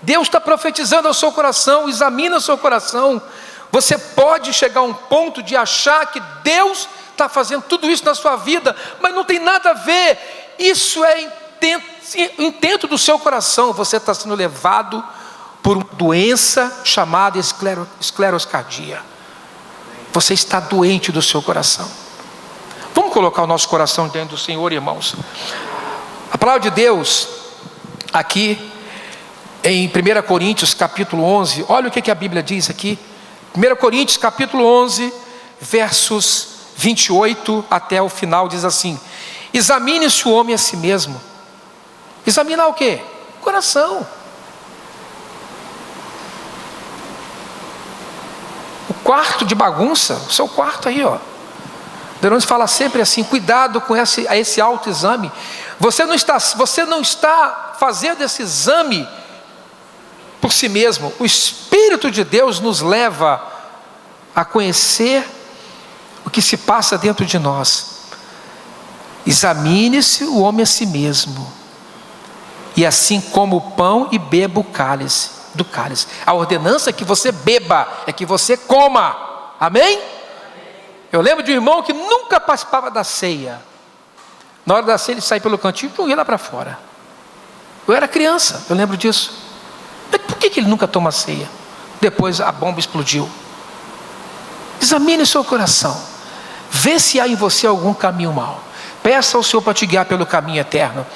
Deus está profetizando ao seu coração. Examina o seu coração. Você pode chegar a um ponto de achar que Deus está fazendo tudo isso na sua vida, mas não tem nada a ver. Isso é intento do seu coração. Você está sendo levado por uma doença chamada escleroscardia. Você está doente do seu coração. Vamos colocar o nosso coração dentro do Senhor, irmãos. A palavra de Deus aqui em 1 Coríntios capítulo 11, olha o que a Bíblia diz aqui. 1 Coríntios capítulo 11, versos 28 até o final, diz assim: examine-se o homem a si mesmo. Examinar o quê? O coração. O quarto de bagunça, o seu quarto aí, ó. Deus fala sempre assim: cuidado com esse autoexame. Você não está fazendo esse exame por si mesmo. O Espírito de Deus nos leva a conhecer o que se passa dentro de nós. Examine-se o homem a si mesmo, e assim como o pão e beba o cálice do cálice. A ordenança é que você beba, é que você coma. Amém? Eu lembro de um irmão que nunca participava da ceia. Na hora da ceia ele saía pelo cantinho e não ia lá para fora. Eu era criança, eu lembro disso. Mas por que ele nunca toma ceia? Depois a bomba explodiu. Examine o seu coração. Vê se há em você algum caminho mau. Peça ao Senhor para te guiar pelo caminho eterno.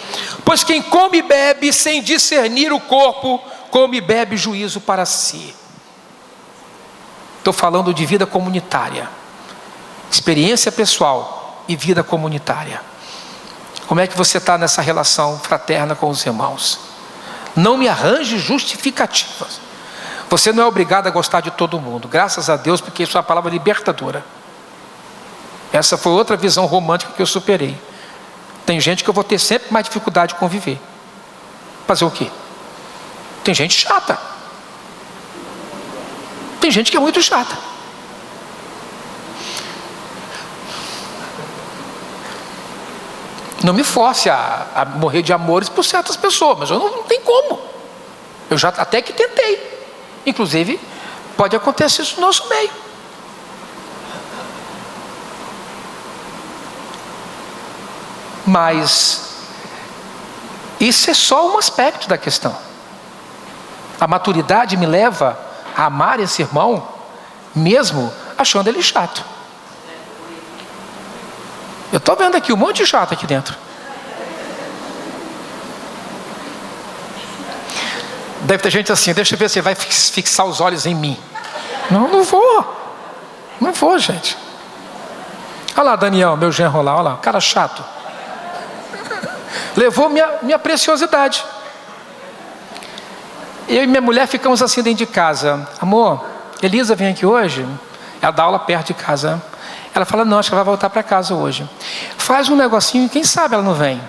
Pois quem come e bebe sem discernir o corpo, come e bebe juízo para si. Estou falando de vida comunitária. Experiência pessoal e vida comunitária. Como é que você está nessa relação fraterna com os irmãos? Não me arranje justificativas. Você não é obrigado a gostar de todo mundo. Graças a Deus, porque isso é uma palavra libertadora. Essa foi outra visão romântica que eu superei. Tem gente que eu vou ter sempre mais dificuldade de conviver. Fazer o quê? Tem gente chata. Tem gente que é muito chata. Não me force a morrer de amores por certas pessoas, mas eu não tenho como. Eu já até que tentei. Inclusive, pode acontecer isso no nosso meio. Mas isso é só um aspecto da questão. A maturidade me leva a amar esse irmão, mesmo achando ele chato. Eu estou vendo aqui um monte de chato aqui dentro. Deve ter gente assim: deixa eu ver se vai fixar os olhos em mim. Não vou. Não vou, gente. Olha lá, Daniel, meu genro lá, olha lá, cara chato. Levou minha preciosidade. Eu e minha mulher ficamos assim dentro de casa. Amor, Elisa vem aqui hoje? Ela dá aula perto de casa. Ela fala, não, acho que ela vai voltar para casa hoje. Faz um negocinho, quem sabe ela não vem.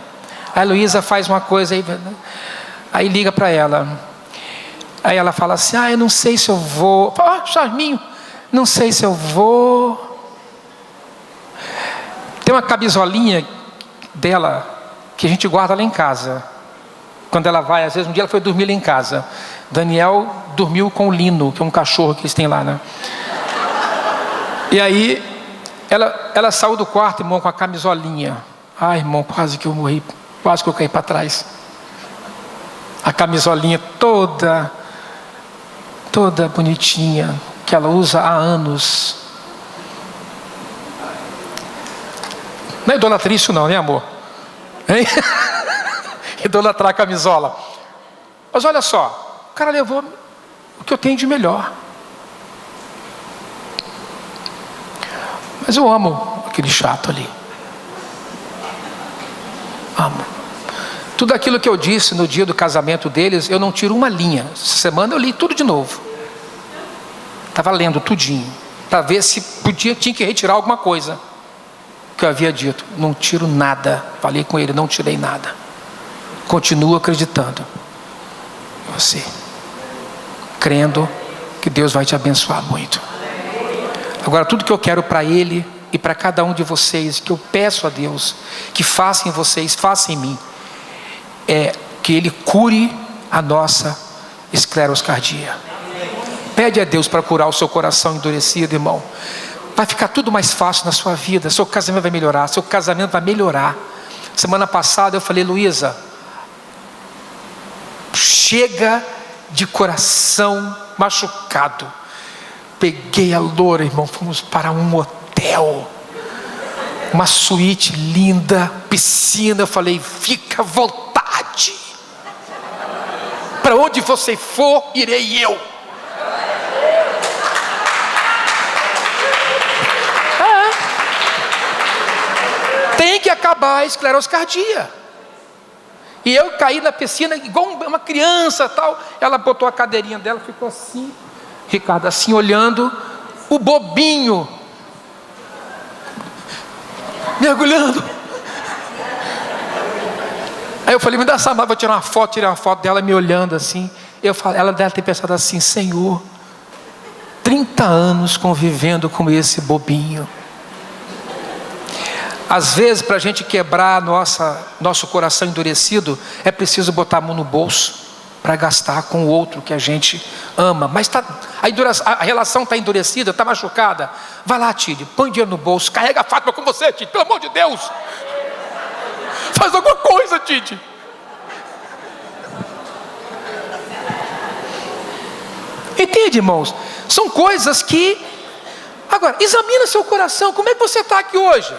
Aí a Luísa faz uma coisa, aí liga para ela. Aí ela fala assim, eu não sei se eu vou. Charminho, não sei se eu vou. Tem uma camisolinha dela que a gente guarda lá em casa. Quando ela vai, às vezes um dia ela foi dormir lá em casa. Daniel dormiu com o Lino, que é um cachorro que eles têm lá, né? E aí ela saiu do quarto, irmão, com a camisolinha. Ai, irmão, quase que eu morri, quase que eu caí para trás. A camisolinha toda bonitinha, que ela usa há anos. Não é idolatria isso não, né, amor? Hein? Idolatrar a camisola. Mas olha só, o cara levou o que eu tenho de melhor. Mas eu amo aquele chato ali. Amo. Tudo aquilo que eu disse no dia do casamento deles, eu não tiro uma linha. Essa semana eu li tudo de novo. Estava lendo tudinho, para ver se tinha que retirar alguma coisa que eu havia dito. Não tiro nada. Falei com ele, não tirei nada. Continuo acreditando em você, crendo que Deus vai te abençoar muito. Agora, tudo que eu quero para ele e para cada um de vocês, que eu peço a Deus que faça em vocês, faça em mim, é que ele cure a nossa escleroscardia. Pede a Deus para curar o seu coração endurecido, irmão. Vai ficar tudo mais fácil na sua vida. Seu casamento vai melhorar. Seu casamento vai melhorar. Semana passada eu falei, Luísa, chega de coração machucado. Peguei a loura, irmão, fomos para um hotel, uma suíte linda, piscina. Eu falei, fica à vontade. Para onde você for, irei eu. Tem que acabar a escleroscardia. E eu caí na piscina igual uma criança tal. Ela botou a cadeirinha dela, ficou assim, Ricardo, assim olhando, o bobinho mergulhando. Aí eu falei, me dá essa mala, vou tirar uma foto. Tirei uma foto dela me olhando assim. Ela deve ter pensado assim, Senhor, 30 anos convivendo com esse bobinho. Às vezes, para a gente quebrar nosso coração endurecido, é preciso botar a mão no bolso para gastar com o outro que a gente ama. Mas a relação está endurecida, está machucada. Vai lá, Tide, põe dinheiro no bolso, carrega a Fátima com você, Tide, pelo amor de Deus. Faz alguma coisa, Tide. Entende, irmãos? São coisas que... Agora, examina seu coração. Como é que você está aqui hoje?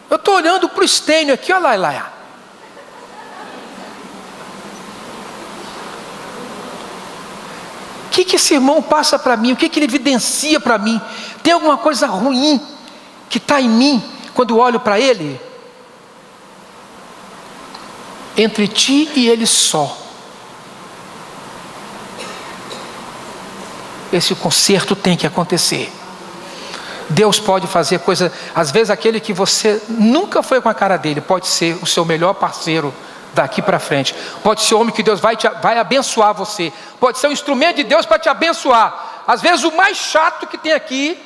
Eu estou olhando para o Estênio aqui, olha lá. O que esse irmão passa para mim? O que ele evidencia para mim? Tem alguma coisa ruim que está em mim quando eu olho para ele? Entre ti e ele só. Esse conserto tem que acontecer. Deus pode fazer coisa, às vezes aquele que você nunca foi com a cara dele, pode ser o seu melhor parceiro daqui para frente. Pode ser o homem que Deus vai abençoar você. Pode ser um instrumento de Deus para te abençoar. Às vezes o mais chato que tem aqui,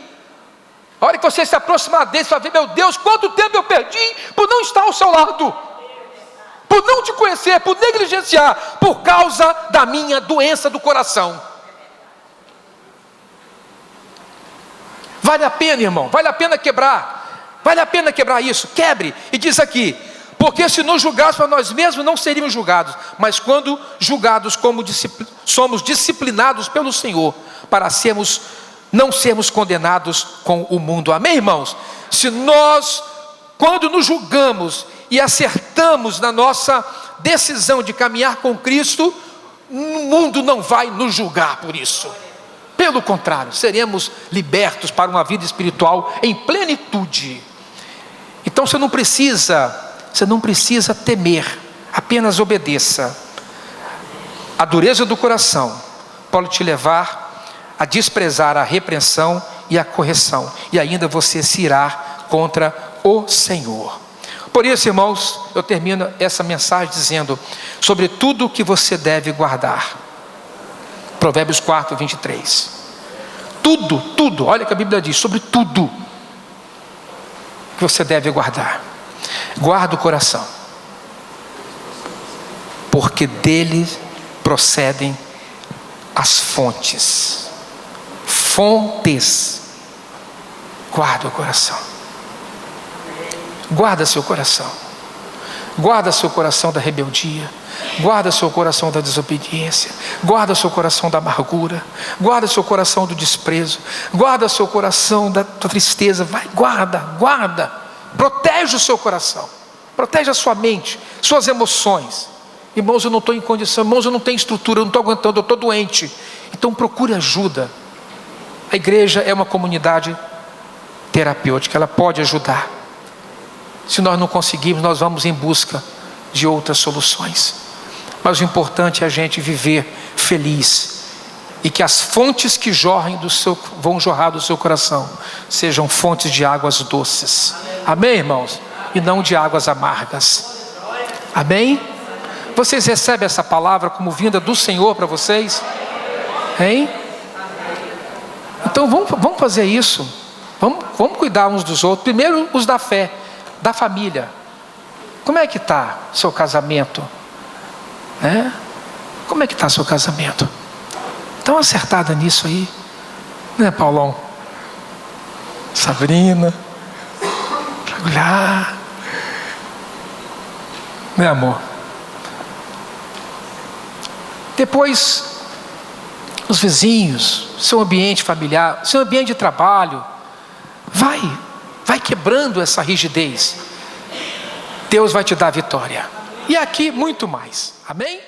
a hora que você se aproximar dele, você vai ver, meu Deus, quanto tempo eu perdi por não estar ao seu lado, por não te conhecer, por negligenciar, por causa da minha doença do coração. Vale a pena, irmão, vale a pena quebrar. Vale a pena quebrar isso, quebre. E diz aqui, porque se nos julgássemos para nós mesmos, não seríamos julgados. Mas quando julgados como somos disciplinados pelo Senhor, para não sermos condenados com o mundo. Amém, irmãos? Se nós, quando nos julgamos e acertamos na nossa decisão de caminhar com Cristo, o mundo não vai nos julgar por isso. Pelo contrário, seremos libertos para uma vida espiritual em plenitude. Então você não precisa temer, apenas obedeça. A dureza do coração pode te levar a desprezar a repreensão e a correção, e ainda você se irá contra o Senhor. Por isso, irmãos, eu termino essa mensagem dizendo sobre tudo o que você deve guardar. Provérbios 4, 23. Tudo, olha o que a Bíblia diz, sobre tudo que você deve guardar. Guarda o coração, porque dele procedem as fontes. Guarda o coração. Guarda seu coração. Guarda seu coração da rebeldia. Guarda seu coração da desobediência. Guarda seu coração da amargura. Guarda seu coração do desprezo. Guarda seu coração da tristeza. Guarda. Protege o seu coração. Protege a sua mente, suas emoções. Irmãos, eu não estou em condição. Irmãos, eu não tenho estrutura, eu não estou aguentando, eu estou doente. Então procure ajuda. A igreja é uma comunidade terapêutica, ela pode ajudar. Se nós não conseguirmos, nós vamos em busca de outras soluções. Mas o importante é a gente viver feliz, e que as fontes que vão jorrar do seu coração sejam fontes de águas doces. Amém, irmãos? E não de águas amargas. Amém? Vocês recebem essa palavra como vinda do Senhor para vocês? Hein? Então vamos fazer isso. Vamos cuidar uns dos outros. Primeiro os da fé, da família. Como é que está seu casamento? Como é que está seu casamento? Dá uma acertada nisso aí, né, Paulão? Sabrina, olhar, né, amor? Depois, os vizinhos, seu ambiente familiar, seu ambiente de trabalho, vai quebrando essa rigidez. Deus vai te dar vitória. E aqui muito mais. Amém?